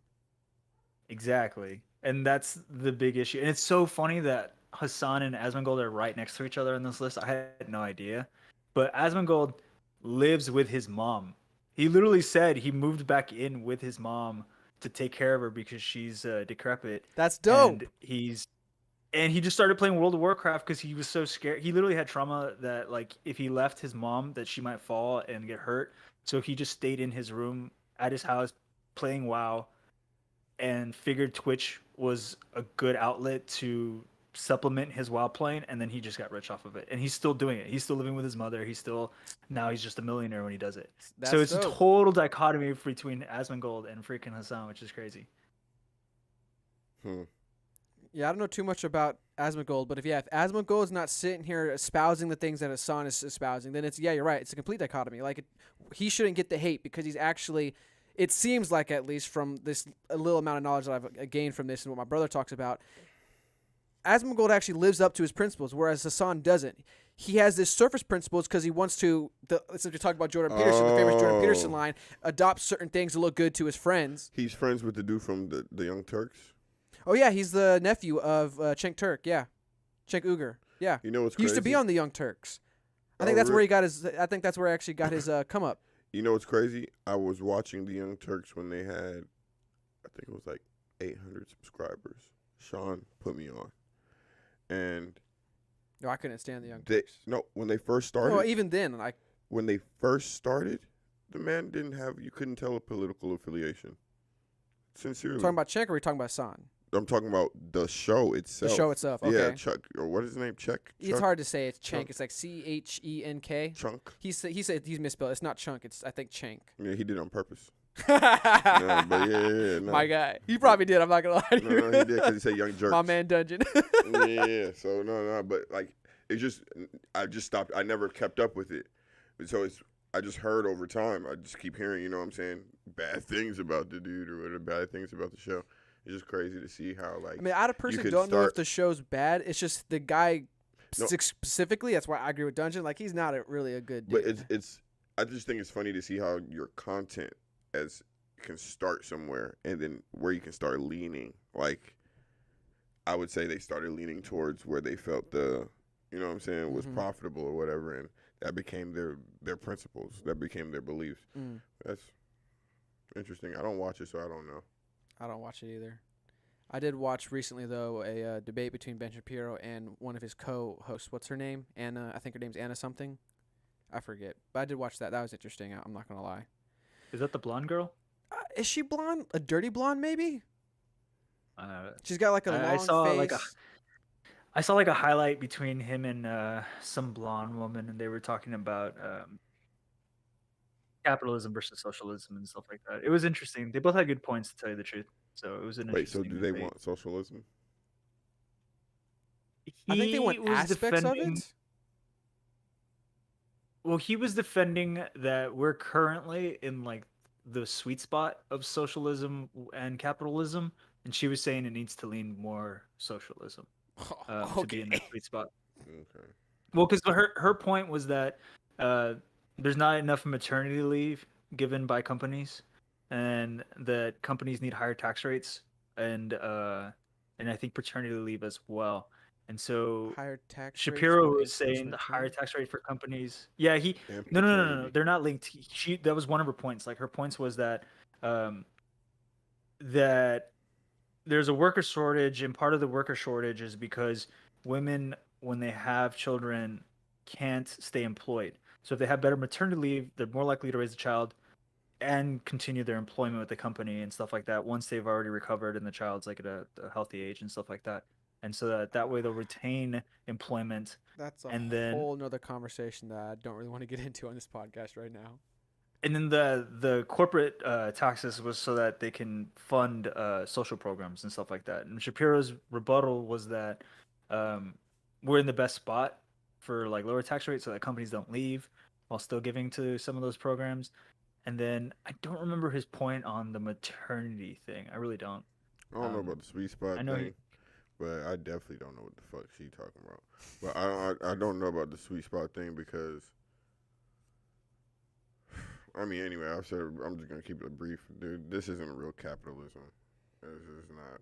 Exactly. And that's the big issue. And it's so funny that Hassan and Asmongold are right next to each other on this list. I had no idea. But Asmongold lives with his mom. He literally said he moved back in with his mom to take care of her because she's decrepit. That's And dope. he just started playing World of Warcraft because he was so scared. He literally had trauma that like if he left his mom that she might fall and get hurt. So he just stayed in his room at his house playing WoW and figured Twitch was a good outlet to supplement his WoW playing, and then he just got rich off of it. And he's still doing it. He's still living with his mother. Now he's just a millionaire when he does it. So That's it's a dope. total dichotomy between Asmongold and freaking Hassan, which is crazy. Yeah, I don't know too much about Asmongold, but if Asmongold is not sitting here espousing the things that Hassan is espousing, then you're right. It's a complete dichotomy. Like he shouldn't get the hate because he's actually. It seems like, at least from this a little amount of knowledge that I've gained from this and what my brother talks about, Asmongold actually lives up to his principles, whereas Hassan doesn't. He has this surface principles because he wants to. Since we talk about Jordan Peterson, the famous Jordan Peterson Oh. line, adopt certain things to look good to his friends. He's friends with the dude from the Young Turks. Oh yeah, he's the nephew of Cenk Turk. Yeah, Cenk Uygur. Yeah, You know what's he crazy? used to be on the Young Turks. I think Oh, that's where really? he got his. I think that's where he actually got his come up. You know what's crazy? I was watching the Young Turks when they had, I think it was like 800 subscribers. Sean put me on, and No, I couldn't stand the Young They, Turks. no, when they first started, No, even then, like when they first started, the man didn't have. You couldn't tell a political affiliation. Sincerely, talking about Cenk or are we talking about San? I'm talking about the show The itself. show itself. Yeah, Okay. Chuck, or what is his name? Chuck. It's hard to say. It's Cenk. Chunk. It's like Chenk. Chunk. He said he's misspelled. It's not Chunk. It's I think Cenk. Yeah, he did it on purpose. No, but yeah, no. My guy. He probably did. I'm not gonna lie to you. No, he did because he said Young Jerks. My man Dungeon. Yeah. So no, but like it just, I just stopped. I never kept up with it. So I just heard over time. I just keep hearing, you know what I'm saying, bad things about the dude or whatever, bad things about the show. It's just crazy to see how like. I mean, I personally could don't know if start- the show's bad. It's just the guy No. specifically. That's why I agree with Dungeon. Like he's not really a good dude. But it's. I just think it's funny to see how your content can start somewhere and then where you can start leaning. Like, I would say they started leaning towards where they felt the, you know what I'm saying, was Mhm. profitable or whatever, and that became their principles. That became their beliefs. Mm, That's interesting. I don't watch it, so I don't know. I don't watch it either. I did watch recently though a debate between Ben Shapiro and one of his co-hosts. What's her name? Anna. I think her name's Anna something. I forget. But I did watch that. That was interesting. I'm not gonna lie. Is that the blonde girl? Is she blonde? A dirty blonde, maybe? Uh, She's got like a long I saw face. like I saw like a highlight between him and some blonde woman, and they were talking about capitalism versus socialism and stuff like that. It was interesting. They both had good points, to tell you the truth. So it was an Wait, so interesting do they debate. want socialism? I think they want He was aspects defending- of it. Well, he was defending that we're currently in like the sweet spot of socialism and capitalism, and she was saying it needs to lean more socialism to be in that sweet spot. Okay. Well, because her point was that there's not enough maternity leave given by companies, and that companies need higher tax rates, and I think paternity leave as well. And so Higher tax. Shapiro rates was saying the higher maternity. tax rate for companies. Yeah, he And no, paternity. they're not linked. That was one of her points. Like her points was that that there's a worker shortage, and part of the worker shortage is because women, when they have children, can't stay employed. So if they have better maternity leave, they're more likely to raise a child and continue their employment with the company and stuff like that once they've already recovered and the child's like at a healthy age and stuff like that. And so that way they'll retain employment. That's a and then- whole nother conversation that I don't really want to get into on this podcast right now. And then the corporate taxes was so that they can fund social programs and stuff like that. And Shapiro's rebuttal was that we're in the best spot for like lower tax rates so that companies don't leave while still giving to some of those programs. And then I don't remember his point on the maternity thing. I really don't. I don't know about the sweet spot I know thing, but I definitely don't know what the fuck she talking about. But I don't know about the sweet spot thing because, I mean, anyway, I've said I'm just gonna keep it brief, dude. This isn't real capitalism. This is not.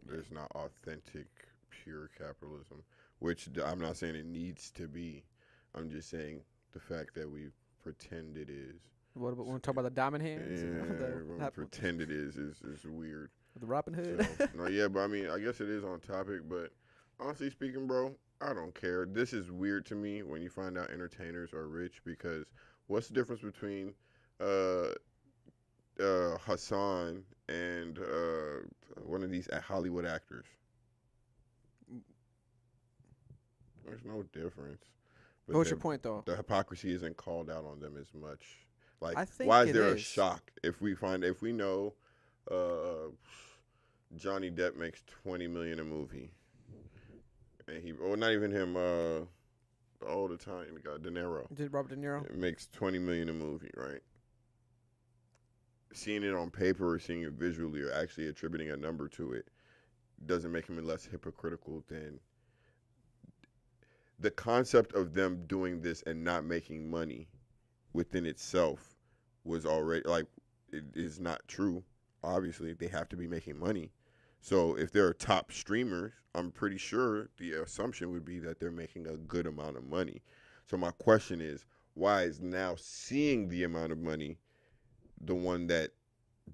There's not authentic, pure capitalism. Which I'm not saying it needs to be. I'm just saying the fact that we pretend it is. What about when we talk about the diamond hands? Yeah, pretend it is weird. The Robin Hood. So, no, yeah, but I mean, I guess it is on topic. But honestly speaking, bro, I don't care. This is weird to me when you find out entertainers are rich because what's the difference between Hassan and one of these Hollywood actors? There's no difference. But What's your point, though? the hypocrisy isn't called out on them as much. Like, I think why is it there a is. shock if we know Johnny Depp makes $20 million a movie, and not even him, all the time, the guy De Niro Did Robert De Niro? it makes $20 million a movie, right? Seeing it on paper or seeing it visually or actually attributing a number to it doesn't make him less hypocritical than the concept of them doing this and not making money within itself was already like it is not true. Obviously, they have to be making money. So if they're top streamers, I'm pretty sure the assumption would be that they're making a good amount of money. So my question is, why is now seeing the amount of money the one that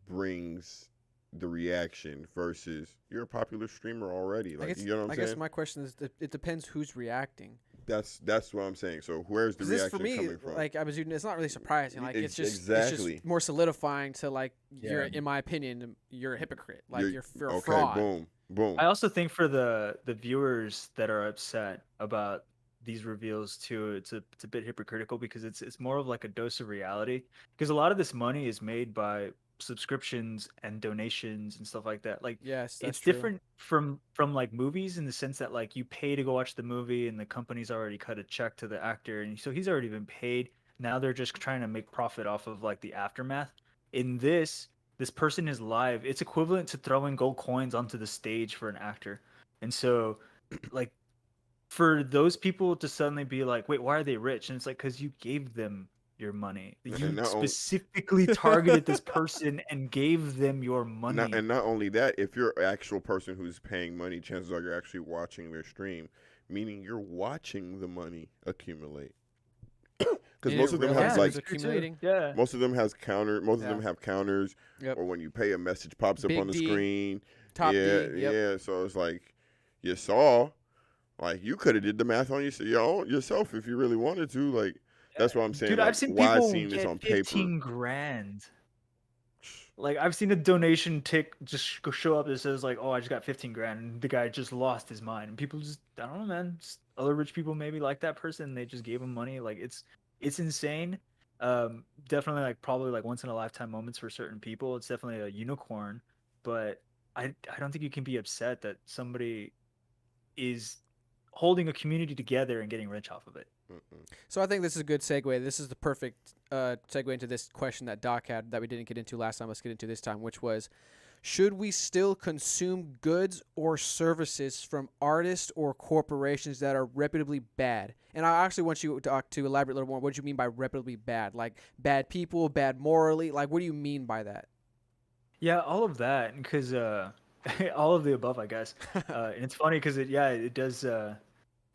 brings the reaction versus you're a popular streamer already. Like, you know what I'm I saying? guess my question is, it depends who's reacting. That's what I'm saying. So where's the 'Cause this reaction for me, coming from? like I was, it's not really surprising. Like it's Exactly. just more solidifying to like you're, Yeah. in my opinion, you're a hypocrite. Like You're- you're a okay, fraud. boom, boom. I also think for the viewers that are upset about these reveals too, it's a bit hypocritical because it's more of like a dose of reality, because a lot of this money is made by subscriptions and donations and stuff like that. Like Yes, that's it's true. different from like movies in the sense that like you pay to go watch the movie and the company's already cut a check to the actor, and so he's already been paid. Now they're just trying to make profit off of like the aftermath. In this person is live. It's equivalent to throwing gold coins onto the stage for an actor. And so like for those people to suddenly be like, wait, why are they rich? And it's like, because you gave them your money. And You not specifically targeted this person and gave them your money. not only that, if you're an actual person who's paying money, chances are you're actually watching their stream, meaning you're watching the money accumulate. Because You most of didn't them realize have it like was accumulating. Yeah. most of them has counter. Most of Yeah. them have counters, Yep. or when you pay, a message pops up Big on the D, screen. Top yeah, D. Yep. yeah. So it's like you saw, like you could have did the math on yourself if you really wanted to. Like that's what I'm saying. Dude, like, I've seen why people seeing this get on paper? 15 grand. Like I've seen a donation tick just show up that says like, "Oh, I just got 15 grand," and the guy just lost his mind. And people just, I don't know, man. Just other rich people maybe like that person. They just gave him money. Like it's insane. Definitely like probably like once in a lifetime moments for certain people. It's definitely a unicorn, but I don't think you can be upset that somebody is holding a community together and getting rich off of it. Mm-mm. So I think this is a good segue. This is the perfect segue into this question that Doc had that we didn't get into last time. Let's get into this time, which was, should we still consume goods or services from artists or corporations that are reputably bad? And I actually want you, Doc, to elaborate a little more. What do you mean by reputably bad? Like bad people, bad morally? Like what do you mean by that? Yeah, all of that, because all of the above, I guess. And it's funny because it does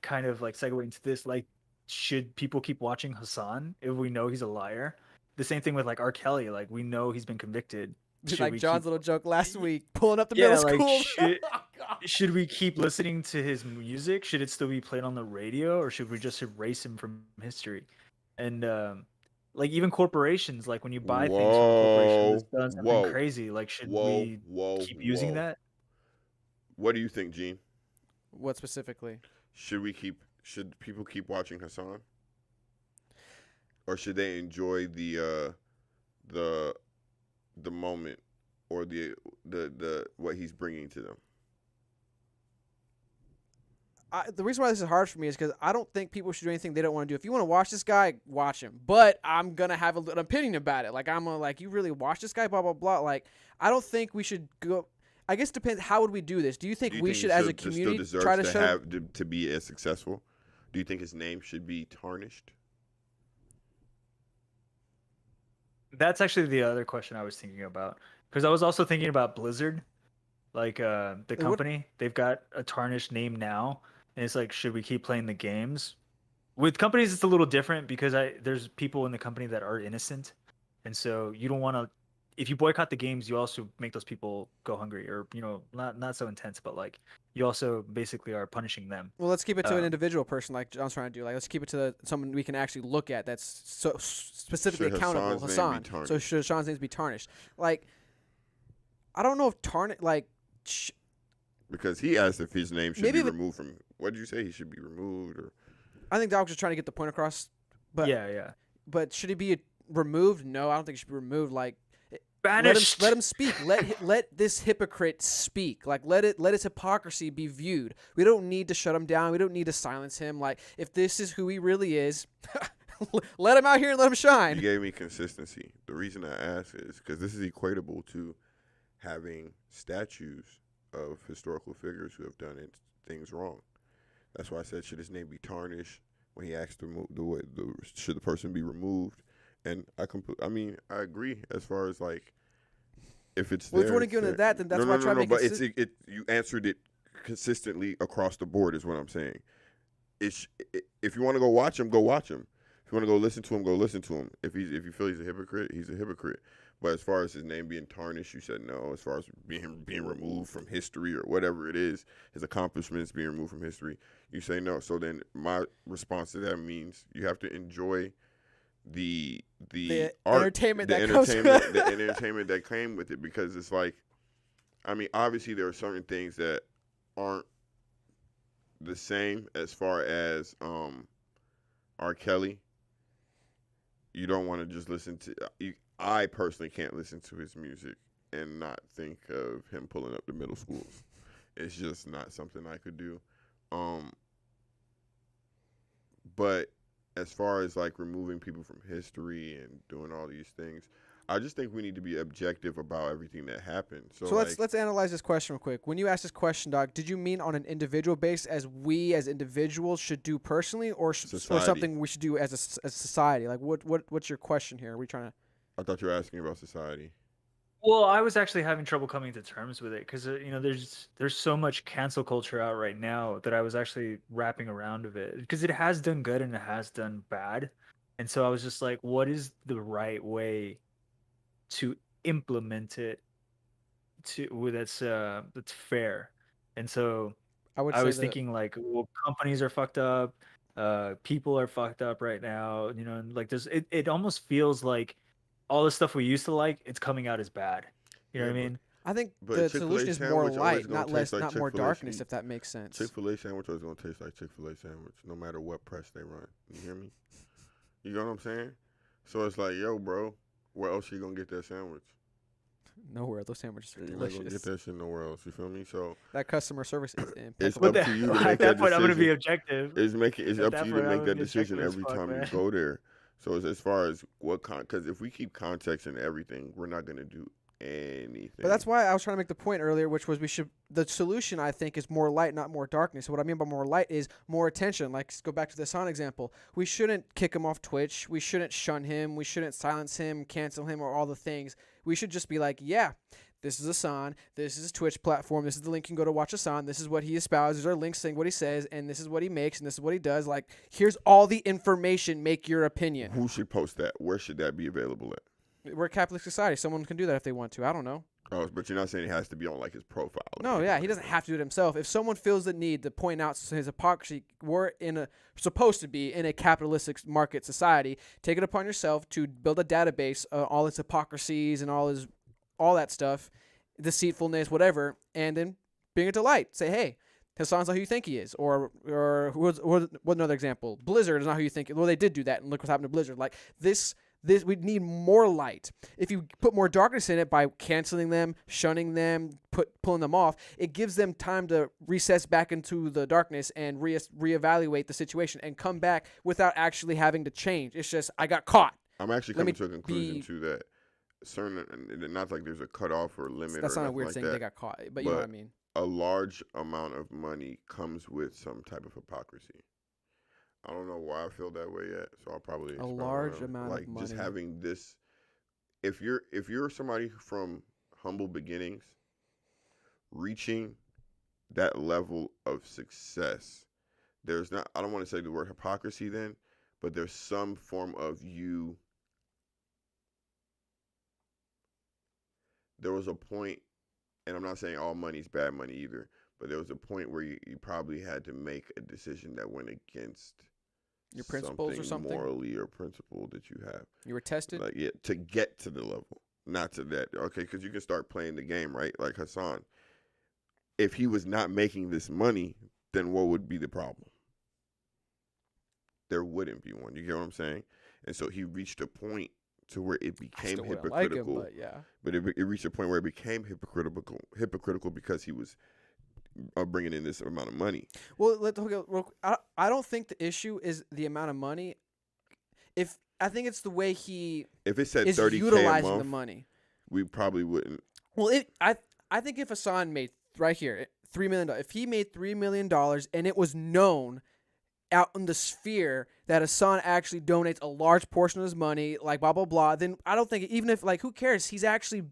kind of like segue into this. Like, should people keep watching Hassan if we know he's a liar? The same thing with like R. Kelly. Like, we know he's been convicted. Should Like we John's keep, little joke last week, pulling up the Yeah, middle like, school. should we keep listening to his music? Should it still be played on the radio, or should we just erase him from history? And like even corporations, like when you buy things from a corporation that's done something Whoa. crazy, like should Whoa, we whoa, keep using whoa. that? What do you think, Gene? What specifically? Should people keep watching Hassan, or should they enjoy the moment or the what he's bringing to them? The reason why this is hard for me is because I don't think people should do anything they don't want to do. If you want to watch this guy, watch him. But I'm gonna have an opinion about it. Like I'm gonna like, you really watch this guy, blah blah blah. Like I don't think we should go. I guess it depends. How would we do this? Do you think Do you we think should, he as a still community, deserves try to to shut him? have to be as successful? Do you think his name should be tarnished? That's actually the other question I was thinking about, because I was also thinking about Blizzard, like the what- company. They've got a tarnished name now, and it's like, should we keep playing the games? With companies, it's a little different because there's people in the company that are innocent, and so you don't want to. If you boycott the games, you also make those people go hungry, or not so intense, but like you also basically are punishing them. Well, let's keep it to an Um, individual person, like John's trying to do. Like, let's keep it to someone we can actually look at that's so specifically Should accountable. Hassan's name be Hassan. So tarnished? should Hassan's name be tarnished? Like, I don't know if Because he asked if his name should Maybe be if it- removed from. What did you say? He should be removed, or I think Doc was just trying to get the point across. But yeah. But should he be removed? No, I don't think he should be removed. Like, Banished. let him speak. Let this hypocrite speak. Like, let his hypocrisy be viewed. We don't need to shut him down. We don't need to silence him. Like, if this is who he really is, let him out here and let him you shine. gave me consistency. The reason I ask is because this is equatable to having statues of historical figures who have done things wrong. That's why I said, should his name be tarnished? When he asked should the person be removed? And I agree as far as like if it's Well, there. if you want to it's get into there. that, then that's no, why I no, try no, to make but it. you answered it consistently across the board is what I'm saying. If you want to go watch him, go watch him. If you want to go listen to him, go listen to him. If you feel he's a hypocrite, he's a hypocrite. But as far as his name being tarnished, you said no. As far as being removed from history or whatever it is, his accomplishments being removed from history, you say no. So then my response to that means you have to enjoy the art, entertainment that comes with the entertainment that came with it, because it's like, I mean, obviously there are certain things that aren't the same as far as R. Kelly. You don't want to just listen to. I personally can't listen to his music and not think of him pulling up the middle schools. It's just not something I could do. But as far as like removing people from history and doing all these things, I just think we need to be objective about everything that happened. So like, let's analyze this question real quick. When you asked this question, Doc, did you mean on an individual basis, as we as individuals should do personally, or something we should do as a society? Like, what's your question here? Are we trying to? I thought you were asking about society. Well, I was actually having trouble coming to terms with it because there's so much cancel culture out right now that I was actually wrapping around of it, because it has done good and it has done bad, and so I was just like, what is the right way to implement it that's fair? And so I I was thinking like, well, companies are fucked up, people are fucked up right now, and like it almost feels like all the stuff we used to like, it's coming out as bad. You know what I mean? I think But the Chick-fil-A solution is more sandwich always light, gonna not taste less, like not more Chick-fil-A darkness, sandwich. if that makes sense. Chick-fil-A sandwich always gonna taste like Chick-fil-A sandwich, no matter what press they run. You hear me? You know what I'm saying? So it's like, yo, bro, where else you gonna get that sandwich? Nowhere. Those sandwiches are You're not gonna delicious. get that shit nowhere else. You feel me? So That customer service is it's impeccable. up to you to At make that that point, I'm gonna be decision. objective. It's At up to that you point, to I'm make gonna that be decision objective as every fuck, time you man. go there. So as far as because if we keep context and everything, we're not gonna do anything. But that's why I was trying to make the point earlier, which was the solution, I think, is more light, not more darkness. So what I mean by more light is more attention. Like, let's go back to the Son example. We shouldn't kick him off Twitch. We shouldn't shun him. We shouldn't silence him, cancel him, or all the things. We should just be like, yeah, this is Hassan. This is his Twitch platform. This is the link you can go to watch Hassan. This is what he espouses. These are links saying what he says, and this is what he makes, and this is what he does. Like, here's all the information. Make your opinion. Who should post that? Where should that be available at? We're a Catholic society. Someone can do that if they want to. I don't know. Oh, but you're not saying it has to be on like his profile. No, yeah, he doesn't have to do it himself. If someone feels the need to point out his hypocrisy, we're supposed to be in a capitalistic market society. Take it upon yourself to build a database, all his hypocrisies and all that stuff, deceitfulness, whatever, and then bring it to light. Say, hey, Hassan's not who you think he is, or what another example? Blizzard is not who you think. Well, they did do that, and look what happened to Blizzard. Like this we need more light. If you put more darkness in it by canceling them, shunning them, pulling them off, it gives them time to recess back into the darkness and reevaluate the situation and come back without actually having to change. It's just, I got caught. I'm actually coming to a conclusion to that. Certain, not like there's a cutoff or limit. That's or not a weird like thing. that, They got caught, but you know what I mean. A large amount of money comes with some type of hypocrisy. I don't know why I feel that way yet, so I'll probably a large amount of money. Just having this. If you're somebody from humble beginnings, reaching that level of success, there's not. I don't want to say the word hypocrisy then, but there's some form of you. There was a point, and I'm not saying all money's bad money either, but there was a point where you probably had to make a decision that went against your principles or something morally or principle that you have. You were tested, like, yeah, to get to the level, not to that. Okay, because you can start playing the game, right? Like Hassan, if he was not making this money, then what would be the problem? There wouldn't be one. You get what I'm saying? And so he reached a point to where it became hypocritical. Like him, but yeah. But it reached a point where it became hypocritical because he was bringing in this amount of money. Well, I don't think the issue is the amount of money. I think it's the way he if it said is 30K utilizing a month, the money. We probably wouldn't. Well, I think if Hassan made right here $3 million, if he made $3 million and it was known out in the sphere that Hassan actually donates a large portion of his money, like blah blah blah, then I don't think, even if, like, who cares? He's actually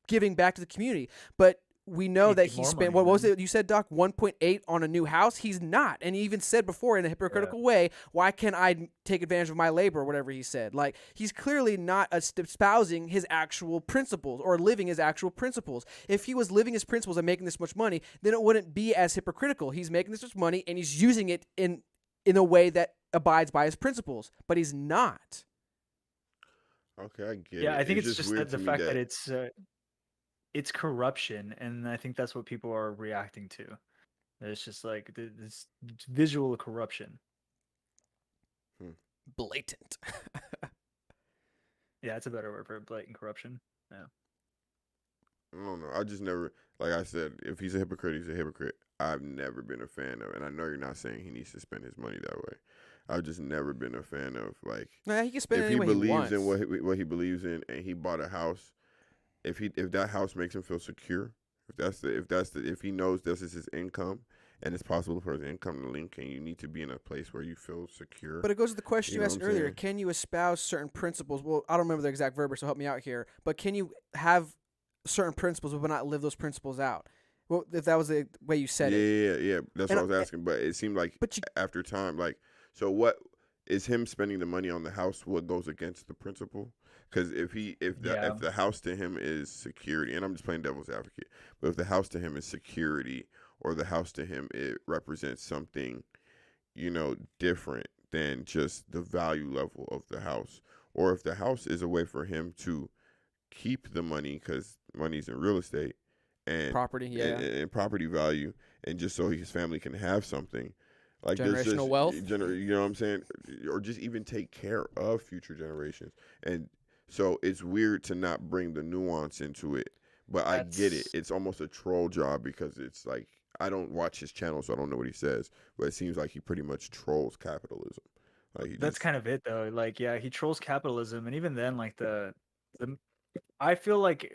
giving back to the community. But we know He'd that make he more spent, money, what was man. it you said, Doc? 1.8 on a new house? He's not. And he even said before in a hypocritical way, why can't I take advantage of my labor or whatever he said? Like, he's clearly not espousing his actual principles or living his actual principles. If he was living his principles and making this much money, then it wouldn't be as hypocritical. He's making this much money and he's using it in a way that abides by his principles, but he's not. Okay, I get Yeah, it. I think it's Just just weird that to the me fact that that it's corruption, and I think that's what people are reacting to. It's just like this visual corruption. Blatant. Yeah, it's a better word for it, blatant corruption. Yeah. I don't know. I just never, like I said, if he's a hypocrite, he's a hypocrite. I've never been a fan of, and I know you're not saying he needs to spend his money that way. I've just never been a fan of, like, Nah, he can spend it if any he way he believes wants. in what he believes in, and he bought a house, if that house makes him feel secure, if he knows this is his income, and it's possible for his income to link, and you need to be in a place where you feel secure. But it goes to the question You you know asked what I'm earlier. saying? Can you espouse certain principles? Well, I don't remember the exact verbiage, so help me out here. But can you have certain principles but not live those principles out? Well, if that was the way you said it. Yeah. That's And what I was asking. But it seemed like But you, after time, like, so what is him spending the money on the house? What goes against the principle? Because if Yeah. the house to him is security, and I'm just playing devil's advocate, but if the house to him is security, or the house to him it represents something, different than just the value level of the house, or if the house is a way for him to keep the money because money's in real estate and property, yeah. and property value, and just so his family can have something. Like there's just Generational wealth. you know what I'm saying, or just even take care of future generations. And so it's weird to not bring the nuance into it, but I get it. That's It's almost a troll job because it's like I don't watch his channel, so I don't know what he says, but it seems like he pretty much trolls capitalism. Like he that's just kind of it though. Like, yeah, he trolls capitalism, and even then, like the I feel like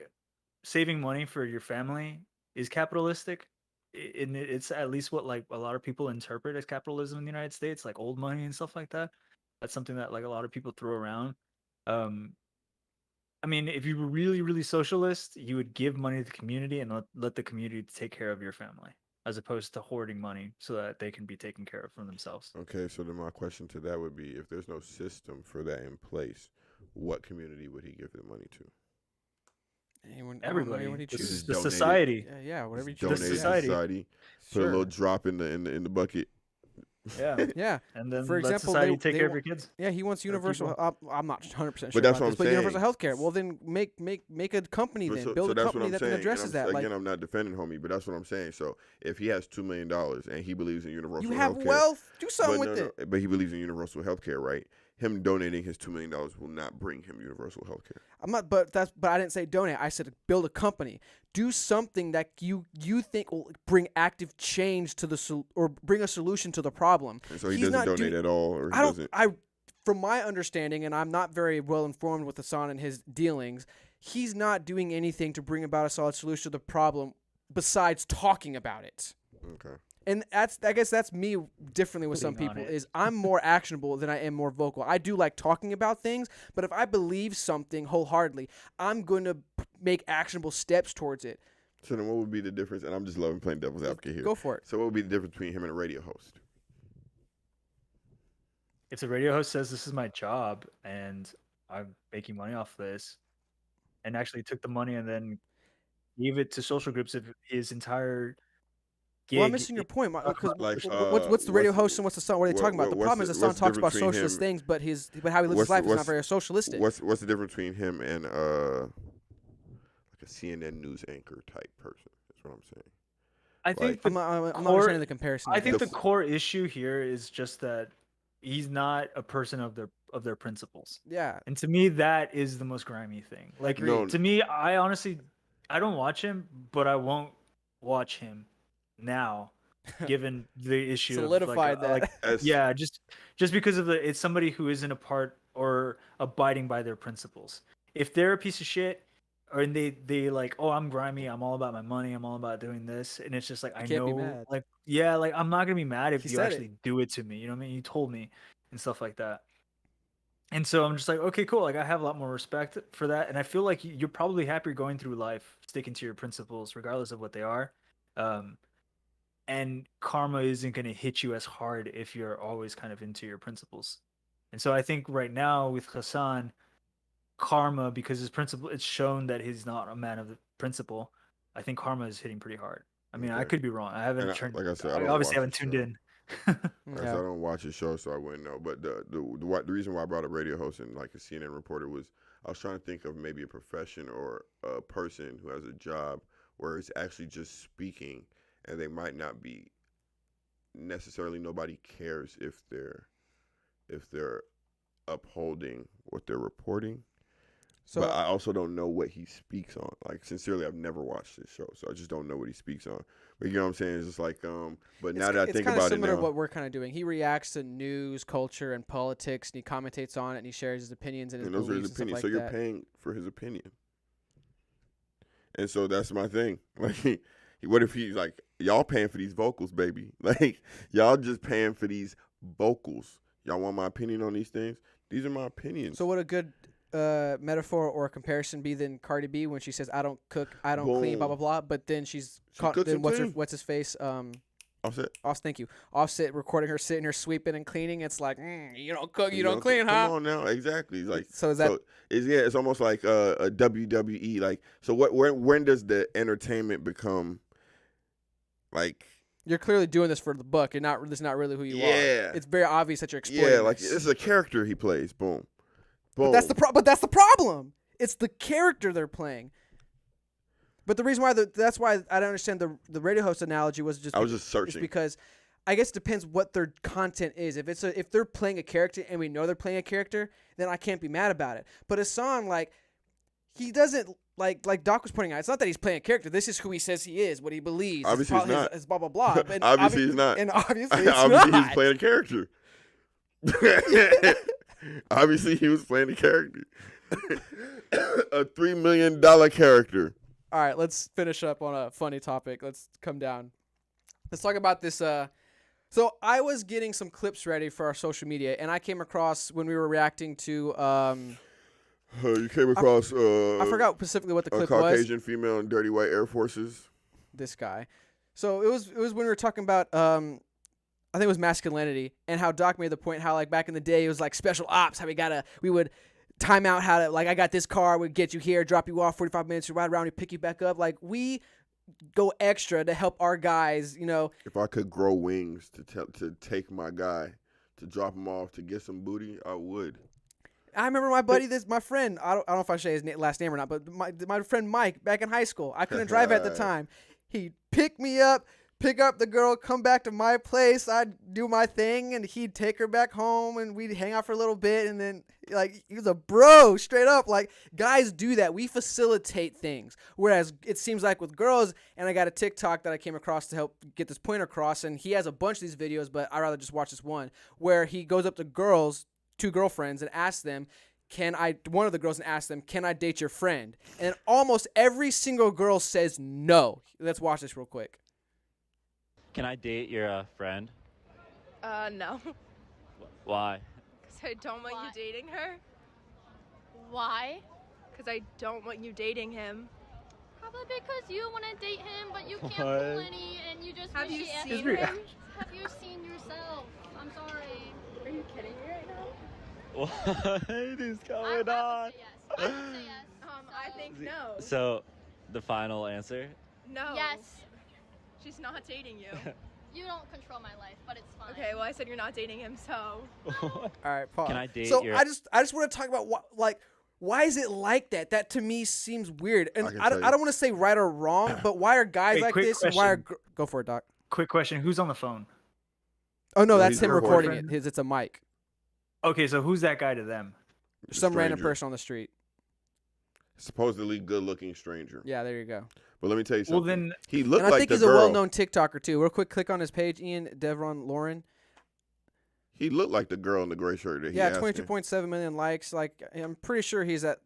saving money for your family is capitalistic. And it's at least what like a lot of people interpret as capitalism in the United States, like old money and stuff like that. That's something that like a lot of people throw around. Um, I mean, if you were really, really socialist, you would give money to the community and let the community take care of your family, as opposed to hoarding money so that they can be taken care of for themselves. okay. So then my question to that would be, if there's no system for that in place, what community would he give the money to? Anyone, Everybody, anyone he This chooses. is the donated. society. Yeah, whatever you Just choose. The donate to society. society. Put a Sure. little drop in the bucket. Yeah, Yeah. and then For let example, society they- take they care of wa- your kids. Yeah, he wants universal. people. I'm not 100% But sure that's about what this, I'm but universal saying. health care. Well, then make a company But then. Build a that's company what I'm that saying. then And addresses that. Like, again, I'm not defending homie, but that's what I'm saying. So if he has $2 million and he believes in universal you have health care, wealth, do something but with it. but he believes in universal health care, right? Him donating his $2 million will not bring him universal health care. I'm not, but I didn't say donate. I said build a company. Do something that you think will bring active change to or bring a solution to the problem. And so he He's doesn't not donate at all, or he I don't. doesn't. From my understanding, and I'm not very well informed with Hassan and his dealings, he's not doing anything to bring about a solid solution to the problem besides talking about it. Okay. And I guess that's me differently with some Putting on people it. is I'm more actionable than I am more vocal. I do like talking about things, but if I believe something wholeheartedly, I'm going to make actionable steps towards it. So then, what would be the difference? And I'm just loving playing devil's advocate here. Go for it. So what would be the difference between him and a radio host? If the radio host says this is my job and I'm making money off this, and actually took the money and then gave it to social groups, if his entire gig, Well, I'm missing your point. talk Because about Like, what's the radio what's- host and what's the song? What are they talking about? The what's problem is the song what's talks about difference between socialist him- things, but how he lives his life is not very socialistic. What's the difference between him and like a CNN news anchor type person? That's what I'm saying. I think I'm the not core- understanding the comparison. I think The- the core issue here is just that he's not a person of their principles. Yeah. And to me, that is the most grimy thing. Like, No. to me, I honestly, I don't watch him, but I won't watch him now, given the issue. Solidified of, like, that. As- yeah, just because of it's somebody who isn't a part or abiding by their principles. If they're a piece of shit, or and they like, oh, I'm grimy, I'm all about my money, I'm all about doing this, and it's just like, I can't be know, mad. like, yeah, like I'm not gonna be mad if He you said it. actually do it to me. You know what I mean? You told me and stuff like that. And so I'm just like, okay, cool. Like I have a lot more respect for that, and I feel like you're probably happier going through life sticking to your principles, regardless of what they are. Um, and karma isn't going to hit you as hard if you're always kind of into your principles. And so I think right now with Hassan, karma, because his principle, it's shown that he's not a man of the principle. I think karma is hitting pretty hard. I mean, I Okay. could be wrong. I And haven't turned. like I said, I I don't obviously watch haven't the tuned show. in. Like I said, Yeah. I don't watch the show, so I wouldn't know. But the reason why I brought up radio host and like a CNN reporter was I was trying to think of maybe a profession or a person who has a job where it's actually just speaking, and they might not be necessarily, nobody cares if they're upholding what they're reporting. So But I also don't know what he speaks on. Like sincerely, I've never watched this show, so I just don't know what he speaks on. But you know what I'm saying? It's just like But now that I it's think kind of about it similar to now, what we're kind of doing. He reacts to news, culture, and politics, and he commentates on it, and he shares his opinions and his and those are beliefs his and stuff opinions. like So you're that. paying for his opinion, and so that's my thing. Like, what if he's like, y'all paying for these vocals, baby? Like, y'all just paying for these vocals. Y'all want my opinion on these things? These are my opinions. So would a good metaphor or comparison be than Cardi B when she says, "I don't cook, I don't clean, blah blah Boom. blah," but then she's She caught. cooks Then and clean. what's his face? Offset. Thank you. Offset recording her sitting here sweeping and cleaning. It's like, you don't cook, you don't Come clean, huh? on now, exactly. It's like So is that it's almost like a WWE. Like, so when does the entertainment become like? you're clearly doing this for the buck? You're not. This is not really who you are. Yeah. It's very obvious that you're exploiting. Yeah, like this. this is a character he plays. Boom, boom. But that's the problem. It's the character they're playing. But the reason why that's why I don't understand the radio host analogy was just I was just is searching. because I guess it depends what their content is. If they're playing a character and we know they're playing a character, then I can't be mad about it. But a song like he doesn't like Doc was pointing out, it's not that he's playing a character. This is who he says he is, what he believes. Obviously he's not. His blah blah blah. And Obviously he's not. And obviously it's Obviously not. he's playing a character. Obviously he was playing a character. A $3 million character. All right, let's finish up on a funny topic. Let's come down. Let's talk about this. So I was getting some clips ready for our social media, and I came across when we were reacting to. You came across I forgot specifically what the a clip was. Caucasian female in dirty white Air Forces. This guy. So it was when we were talking about I think it was masculinity and how Doc made the point how like back in the day it was like special ops, how we would time out how to like I got this car, we'd get you here, drop you off 45 minutes, you ride around, we pick you back up. Like we go extra to help our guys, you know. If I could grow wings to take my guy, to drop him off, to get some booty, I would. I remember my buddy, my friend. I don't know if I should say his last name or not, but my friend Mike back in high school. I couldn't drive at the time. He'd pick me up, pick up the girl, come back to my place. I'd do my thing, and he'd take her back home, and we'd hang out for a little bit, and then like he was a bro, straight up. Like guys do that. We facilitate things, whereas it seems like with girls. And I got a TikTok that I came across to help get this point across, and he has a bunch of these videos, but I'd rather just watch this one where he goes up to girls. Two girlfriends and ask them, one of the girls and ask them, can I date your friend? And almost every single girl says no. Let's watch this real quick. Can I date your friend? No. Why? Because I don't want Why? you dating her. Why? Because I don't want you dating him. Probably because you want to date him, but you can't What? pull any, and you just Have wish you he asked seen you. him? Have you seen yourself? I'm sorry. Are you kidding me right now? What is I going would on? say yes. I would say yes. I think no. So, the final answer? No. Yes. She's not dating you. You don't control my life, but it's fine. Okay, well I said you're not dating him, so. All right, pause. Can I date so your- I just want to talk about why is it like that? That to me seems weird. And can I tell don't you. want to say right or wrong, but why are guys Hey, like quick this? And why are question. go for it, Doc? Quick question: who's on the phone? Oh no, So that's he's him her recording boyfriend? it. It's a mic. Okay, so who's that guy to them? Some random Stranger. person on the street. Supposedly good-looking stranger. Yeah, there you go. But let me tell you something. Well, then He looked And I like think the he's girl. a well-known TikToker too. Real quick, click on his page, Ian Devron Lauren. He looked like the girl in the gray shirt. That he Yeah, asked 22.7 million likes. Like, I'm pretty sure he's at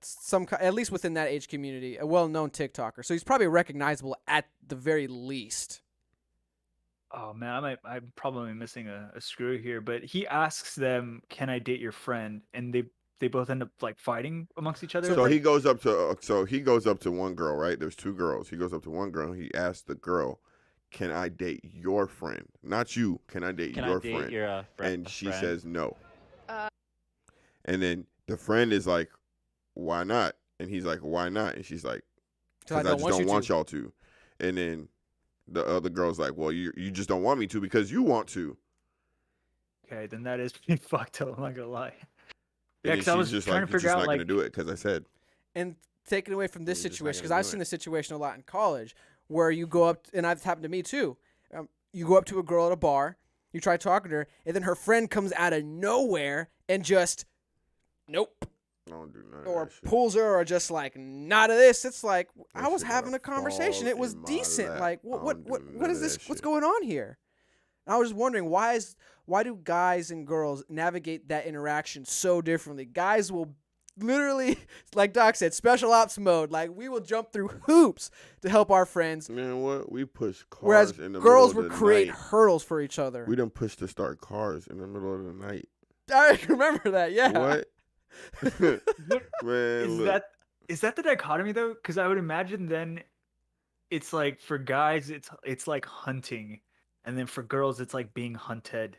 at least within that age community, a well-known TikToker. So he's probably recognizable at the very least. Oh man, I'm probably missing a screw here, but he asks them, "Can I date your friend?" And they they both end up like fighting amongst each other. So Like, he goes up to one girl, right? There's two girls. He goes up to one girl. He asks the girl, "Can I date your friend? Not you. Can I date Can your I date friend?" your And she friend? says no. Uh. And then the friend is like, "Why not?" And he's like, "Why not?" And she's like, "Because I just don't want y'all to." And then the other girl's like, "Well, you just don't want me to because you want to." okay, then that is pretty fucked up. I'm not gonna lie. And Yeah, then because I was she's just trying like, to "You're figure just out not like, gonna do it because I said." And taken away from this You're just not situation, because gonna I've do seen it. this situation a lot in college, where you go up, and it's happened to me too. You go up to a girl at a bar, you try talking to her, and then her friend comes out of nowhere and just, nope, I don't do none of or that shit. pulls her, or just like, none of this. It's like, That I was shit having gotta a conversation. fall It was in my decent. lap. Like, I what don't do what none is of this? that What's shit. going on here? And I was just wondering why do guys and girls navigate that interaction so differently? Guys will literally, like Doc said, special ops mode. Like, we will jump through hoops to help our friends, Man, what? We push cars whereas in the girls middle would of the create night. hurdles for each other. We done pushed to start cars in the middle of the night. I remember that. Yeah. What? What Man, is look. that the dichotomy though? Because I would imagine then it's like for guys it's like hunting, and then for girls it's like being hunted,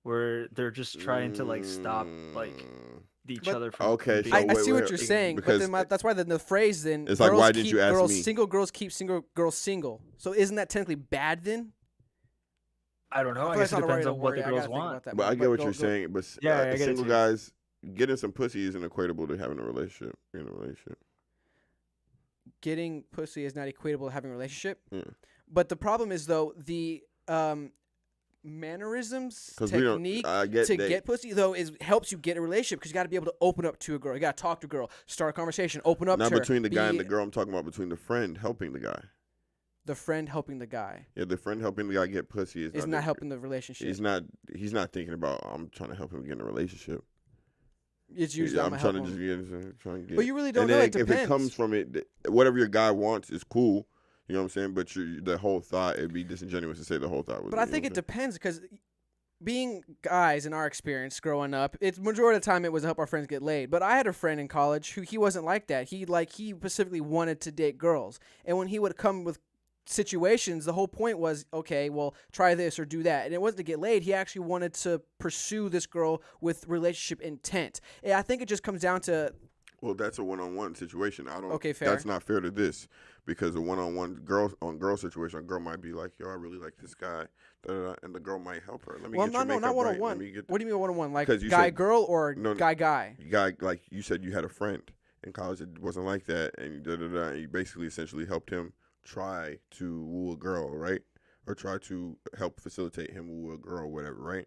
where they're just trying to like stop like Mm, each But- other from Okay, being so I wait, see wait, what you're wait, saying, but because then that's why the phrase then it's like, girls why didn't keep you ask girls me? single, girls keep single girls single. So isn't that technically bad then? I don't know. I feel guess like it it's not a right depends to on what word the it. I girls gotta think want. about that But more. I get what go- you're go- saying. But Yeah, I get it single too. guys getting some pussy isn't equatable to having a relationship. In a relationship. Getting pussy is not equatable to having a relationship. Yeah. But the problem is though the mannerisms 'Cause we don't- technique I get to they- get pussy though is helps you get a relationship because you got to be able to open up to a girl. You got to talk to a girl, start a conversation, open up Not to her. between the guy and be the girl. I'm talking about between the friend helping the guy. the friend helping the guy Yeah, the friend helping the guy get pussy is is not not helping the relationship. He's not. He's not thinking about. I'm trying to help him get in a relationship. It's usually I'm I'm trying help to him. just get. Trying to get. But you really don't and know. then It if depends. it comes from it, whatever your guy wants is cool. You know what I'm saying? But the whole thought, it'd be disingenuous to say the whole thought was. But I think it depends because being guys in our experience growing up, it's majority of the time it was to help our friends get laid. But I had a friend in college who he wasn't like that. He specifically wanted to date girls, and when he would come with situations, the whole point was, okay, well, try this or do that, and it wasn't to get laid. He actually wanted to pursue this girl with relationship intent. And I think it just comes down to Well, that's a one-on-one situation. I don't. Okay, fair. That's not fair to this, because a one-on-one girl situation, a girl might be like, "Yo, I really like this guy," and the girl might help her. Let me well, get your not makeup one right. on Let one. me get What do you mean one on one? Like 'Cause you guy said- girl or No, no. guy guy? guy, like you said, you had a friend in college that wasn't like that, and and you basically essentially helped him try to woo a girl, right? Or try to help facilitate him woo a girl, whatever, right?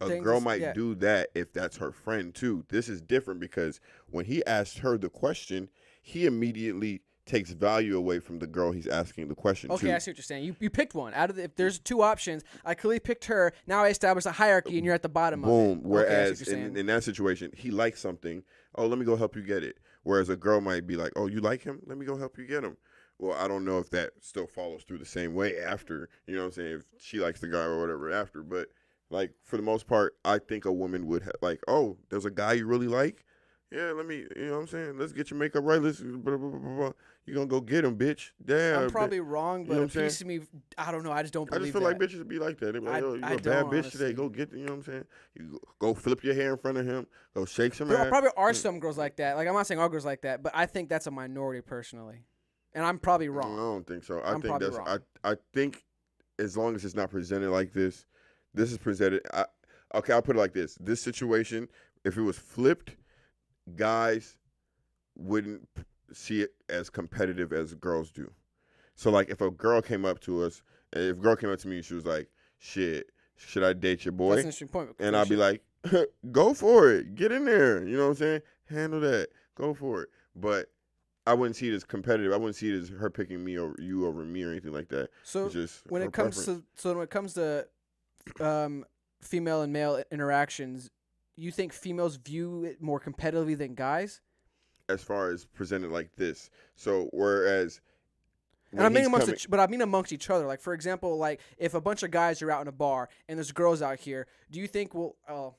A Things- girl might yeah. do that if that's her friend too. This is different because when he asked her the question, he immediately takes value away from the girl he's asking the question Okay, to. I see what you're saying. You picked one out of if there's two options. I clearly picked her. Now I established a hierarchy, and you're at the bottom Boom. of it. Okay, I see Whereas what you're saying. in that situation, he likes something. Oh, let me go help you get it. Whereas a girl might be like, oh, you like him? Let me go help you get him. Well, I don't know if that still follows through the same way after, you know what I'm saying, if she likes the guy or whatever after. But, like, for the most part, I think a woman would, like, oh, there's a guy you really like? Yeah, let me, you know what I'm saying? Let's get your makeup right. Let's, blah, blah, blah, blah, blah. You gonna go get him, bitch. Damn. I'm probably wrong, know but what a I'm saying? piece of me, I don't know. I just don't I believe just feel that. like bitches be like that. They be like, I- oh, you I a bad don't, bitch today. honestly. Go get, you know what I'm saying? You go flip your hair in front of him. Go shake some There ass. probably are some girls like that. Like, I'm not saying all girls like that, but I think that's a minority personally, and I'm probably I wrong. don't think so. I I'm think probably that's wrong. I think as long as it's not presented like this is presented. Okay, I'll put it like this. This situation, if it was flipped, guys wouldn't see it as competitive as girls do. So like if a girl came up to us, if a girl came up to me and she was like, shit, should I date your boy? That's an interesting point. And I'd be like, go for it. Get in there. You know what I'm saying? Handle that. Go for it. But I wouldn't see it as competitive. I wouldn't see it as her picking me or you over me or anything like that. so It's just when her it comes preference. when it comes to female and male interactions, you think females view it more competitively than guys? As far as presented like this. So whereas And I mean he's coming- but I mean amongst each other. Like, for example, like if a bunch of guys are out in a bar and there's girls out here, do you think, well,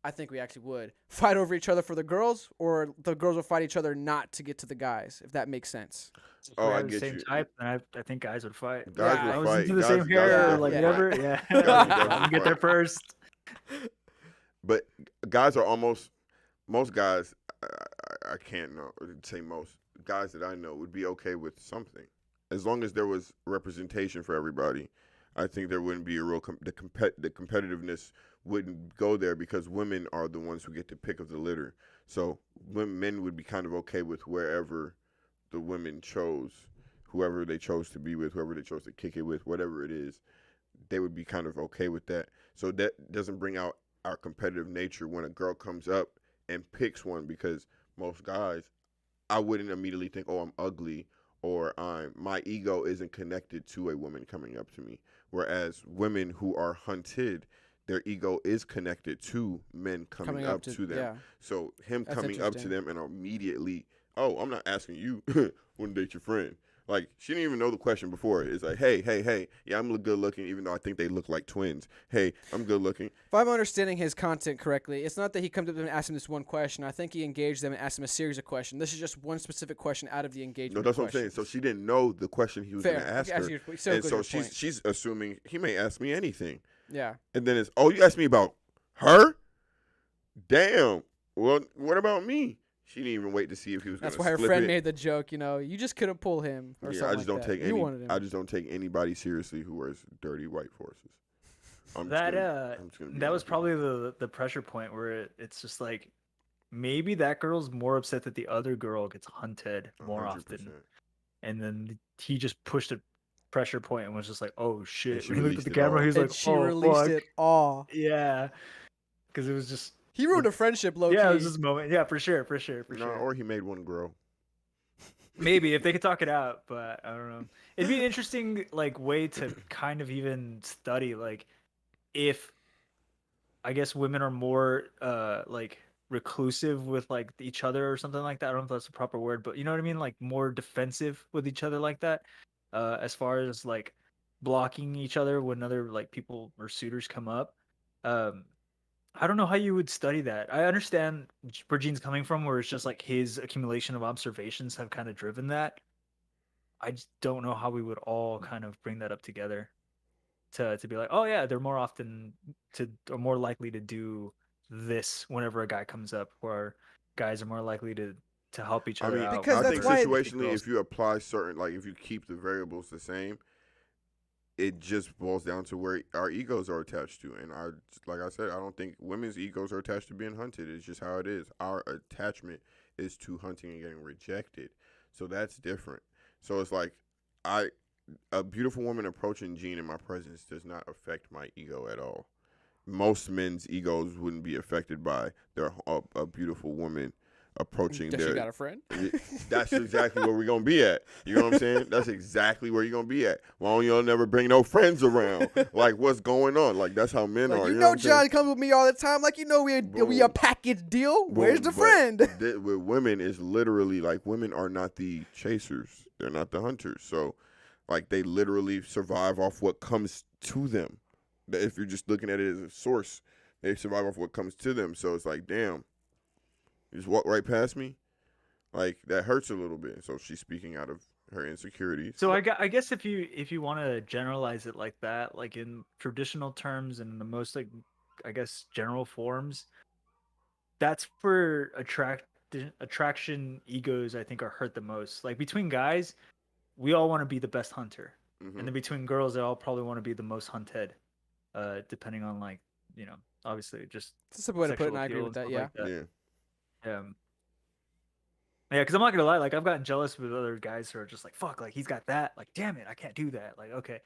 I think we actually would fight over each other for the girls, or the girls will fight each other not to get to the guys, if that makes sense. If Oh, we I had the get same you. type, then I think guys would fight. Guys Yeah, would I was fight. into the Guys- same guys would hair, or like definitely whatever. fight. Yeah, Guys would I'm definitely gonna get there fight. first. But guys are almost most guys. I can't say most guys that I know would be okay with something, as long as there was representation for everybody. I think there wouldn't be a real the competitiveness wouldn't go there because women are the ones who get to pick of the litter. So men would be kind of okay with wherever the women chose, whoever they chose to be with, whoever they chose to kick it with, whatever it is, they would be kind of okay with that. So that doesn't bring out our competitive nature when a girl comes up and picks one, because most guys, I wouldn't immediately think, oh, I'm ugly, or my ego isn't connected to a woman coming up to me. Whereas women who are hunted, their ego is connected to men coming up to them. Yeah. So him That's coming up to interesting. them and immediately, oh, I'm not asking you want to date your friend. Like, she didn't even know the question before. It's like, hey, yeah, I'm good looking, even though I think they look like twins. Hey, I'm good looking. If I'm understanding his content correctly, it's not that he comes up to them and asks him this one question. I think he engaged them and asked them a series of questions. This is just one specific question out of the No, engagement. that's what I'm saying. So she didn't know the question he was going to Fair. ask I her. see your- And good so your point. she's assuming he may ask me anything. Yeah. And then it's, oh, you asked me about her? Damn. Well, what about me? She didn't even wait to see if he was going That's to why her flip friend it. made the joke. You just couldn't pull him or Yeah, something I just like don't that. take You any. wanted him. I just don't take anybody seriously who wears dirty white forces. I'm just That gonna- I'm just gonna be that was honest with probably you. the pressure point where it's just like maybe that girl's more upset that the other girl gets hunted more 100%. often, and then he just pushed a pressure point and was just like, "Oh shit!" she When he looked at the released it camera, all. he was And like, she "Oh released fuck." it all. Yeah, because it was just He ruined a friendship, low yeah, key. it was just a moment. Yeah, for sure, for No, sure. or he made one grow. Maybe if they could talk it out, but I don't know. It'd be an interesting like way to kind of even study like if I guess women are more like reclusive with like each other or something like that. I don't know if that's a proper word, but you know what I mean? Like more defensive with each other like that. As far as like blocking each other when other like people or suitors come up. Um I don't know how you would study that. I understand where Gene's coming from, where it's just like his accumulation of observations have kind of driven that. I just don't know how we would all kind of bring that up together to be like, oh yeah, they're more often or more likely to do this whenever a guy comes up, or guys are more likely to help each I other mean, out. Because I that's think why- situationally, if you apply certain, like if you keep the variables the same, it just boils down to where our egos are attached to. And like I said, I don't think women's egos are attached to being hunted. It's just how it is. Our attachment is to hunting and getting rejected. So that's different. So it's like a beautiful woman approaching Gene in my presence does not affect my ego at all. Most men's egos wouldn't be affected by a beautiful woman approaching Does their. she got a friend? That's exactly where we're gonna be at. You know what I'm saying? That's exactly where you're gonna be at. Why don't y'all never bring no friends around? Like, what's going on? Like, that's how men Like, are. you know know, what I'm saying? John comes with me all the time. Like, we a Boom. package deal. Where's the Boom, but friend? with women, it's literally like women are not the chasers. They're not the hunters. So, like, they literally survive off what comes to them. If you're just looking at it as a source, they survive off what comes to them. So it's like, damn, you just walk right past me. Like, that hurts a little bit. So she's speaking out of her insecurities. So I guess if you want to generalize it like that, like in traditional terms and the most like I guess general forms, that's where attraction egos I think are hurt the most. Like between guys, we all want to be the best hunter, Mhm. and then between girls, they all probably want to be the most hunted, depending on like obviously just That's a simple way to put it, sexual and I agree appeal with and that. stuff Yeah. like that. Yeah. Yeah, because I'm not gonna lie, like I've gotten jealous with other guys who are just like, "Fuck, like he's got that, like damn it, I can't do that." Like okay,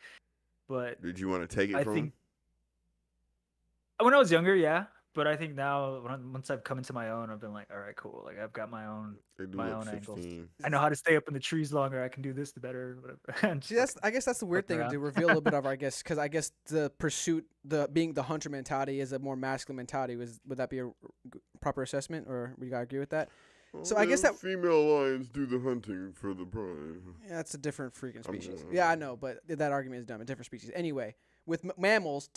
but Did you want to take it I from think him? when I was younger, yeah, but I think now once I've come into my own, I've been like, all right, cool, like I've got my own They do my look own angles. 16. I know how to stay up in the trees longer. I can do this the better. Whatever. And See, just I guess that's the weird fucking thing around. to reveal a little bit of, I guess, because I guess the pursuit, being the hunter mentality is a more masculine mentality. Would that be a proper assessment, or would you guys agree with that? So I guess that female lions do the hunting for the pride. Yeah, that's a different freaking I'm species. just- Yeah, I know, but that argument is dumb. A different species. Anyway, with mammals,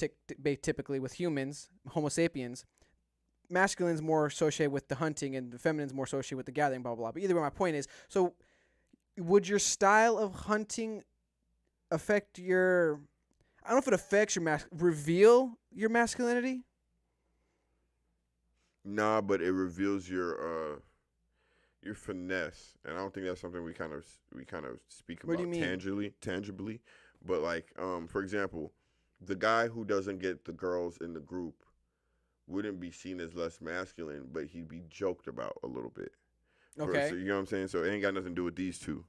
typically with humans, Homo sapiens, masculine's more associated with the hunting and the feminine's more associated with the gathering, blah, blah, blah. But either way, my point is, so would your style of hunting affect your, I don't know if it affects your reveal your masculinity? Nah, but it reveals your finesse, and I don't think that's something we kind of speak What do about you mean? tangibly. But like, for example, the guy who doesn't get the girls in the group wouldn't be seen as less masculine, but he'd be joked about a little bit. Okay. So, you know what I'm saying? So it ain't got nothing to do with these two.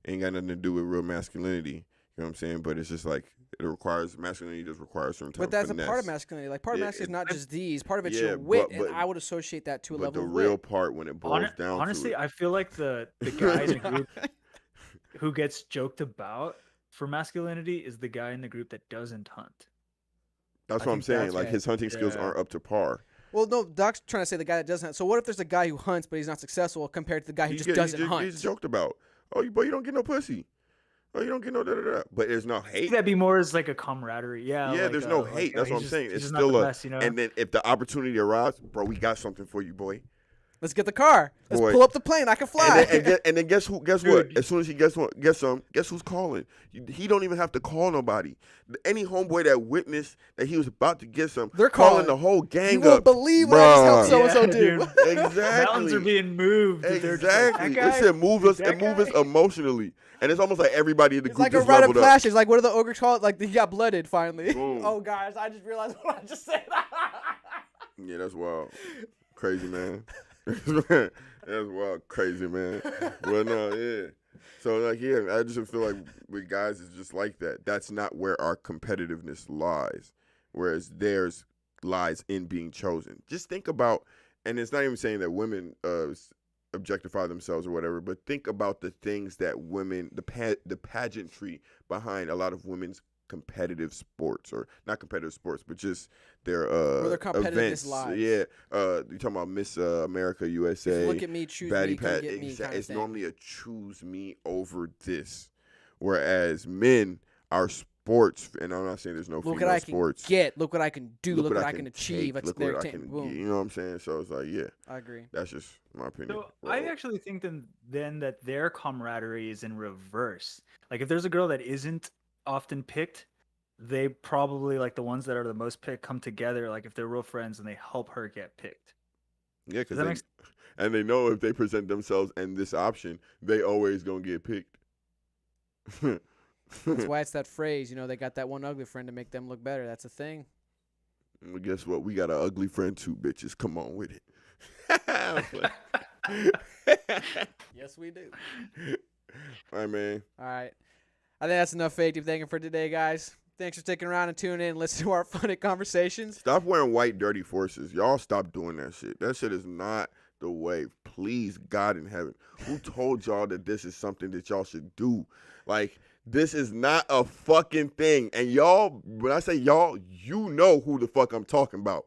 It ain't got nothing to do with real masculinity. You know what I'm saying? But it's just like masculinity just requires some type But that's of finesse. a part of masculinity. Like, part of Yeah, masculinity is not just these. Part of it's yeah, your wit, but- and I would associate that to a But level the of real wit. part, when it boils down Honestly, to it, I feel like the guy in the group who gets joked about for masculinity is the guy in the group that doesn't hunt. that's I what I'm think saying. that's Like it. his hunting skills Yeah. aren't up to par. Well, no, Doc's trying to say the guy that doesn't hunt. So what if there's a guy who hunts, but he's not successful compared to the guy who just doesn't hunt? He's joked about. Oh, you don't get no pussy. Oh, you don't get no da-da-da. But there's no I think hate. that'd be more as like a camaraderie. Yeah, Yeah, like, there's no like, hate. oh, That's what I'm he's saying. he's It's just not still the a. best, you know? And then if the opportunity arrives, bro, we got something for you, boy. Let's get the car. Let's Boy. pull up the plane. I can fly. And then guess what? Dude. As soon as he gets some, guess who's calling? He don't even have to call nobody. Any homeboy that witnessed that he was about to get some, They're calling calling. the whole gang You won't up. believe what I just helped Bruh. so-and-so Yeah, do. dude. Exactly. Mountains are being moved. They're just like, Exactly. "That guy? It said move us That and move us guy?" emotionally, and it's almost like everybody in the It's group like a just rite of leveled up. passage. Like, what do the ogres call it? Like, he got blooded finally. Boom. Oh, guys, I just realized what I just said. Yeah, that's wild, crazy man. That's wild, crazy man. Well, no, yeah. So like, yeah, I just feel like with guys, it's just like that. That's not where our competitiveness lies, whereas theirs lies in being chosen. Just think about, and it's not even saying that women objectify themselves or whatever, but think about the things that women, the pageantry behind a lot of women's competitive sports, or not competitive sports, but just their Where their competitiveness events. lies. Yeah, you're talking about Miss America, USA. Look at me, choose me, Batty come Pat. get me kind of It's thing. normally a choose me over this, whereas men, our sports, and I'm not saying there's no Look what female I can sports. get. Look what I can do. Look what I can can achieve. take, That's look their what I team. can Boom. get, you know what I'm saying? So it's like, yeah, I agree. that's just my opinion. So I actually think then that their camaraderie is in reverse. Like if there's a girl that isn't often picked, they probably, like the ones that are the most picked, come together. Like if they're real friends and they help her get picked. Yeah, Does that make and they know if they present themselves in this option, they always gonna get picked. That's why it's that phrase. You know, they got that one ugly friend to make them look better. That's a thing. Well, guess what? We got an ugly friend too, bitches. Come on with it. Yes, we do. All right, man. All right. I think that's enough fake deep thinking for today, guys. Thanks for sticking around and tuning in and listening to our funny conversations. Stop wearing white dirty forces. Y'all stop doing that shit. That shit is not the way. Please, God in heaven. Who told y'all that this is something that y'all should do? Like, this is not a fucking thing. And y'all, when I say y'all, you know who the fuck I'm talking about.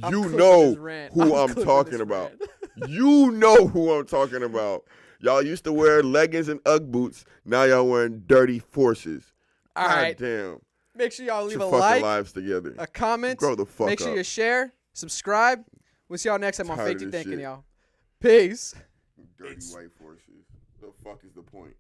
I'm You cooking know this rant. who I'm cooking talking this about. rant. You know who I'm talking about. Y'all used to wear leggings and Ugg boots. Now y'all wearing dirty forces. All God right. damn. Make sure y'all Get leave your a fucking like, lives together. a comment. Grow the fuck Make sure up. you share, subscribe. We'll see y'all next time on Tired Fake of Deep this Thinking, shit. y'all. Peace. Dirty white forces. The fuck is the point?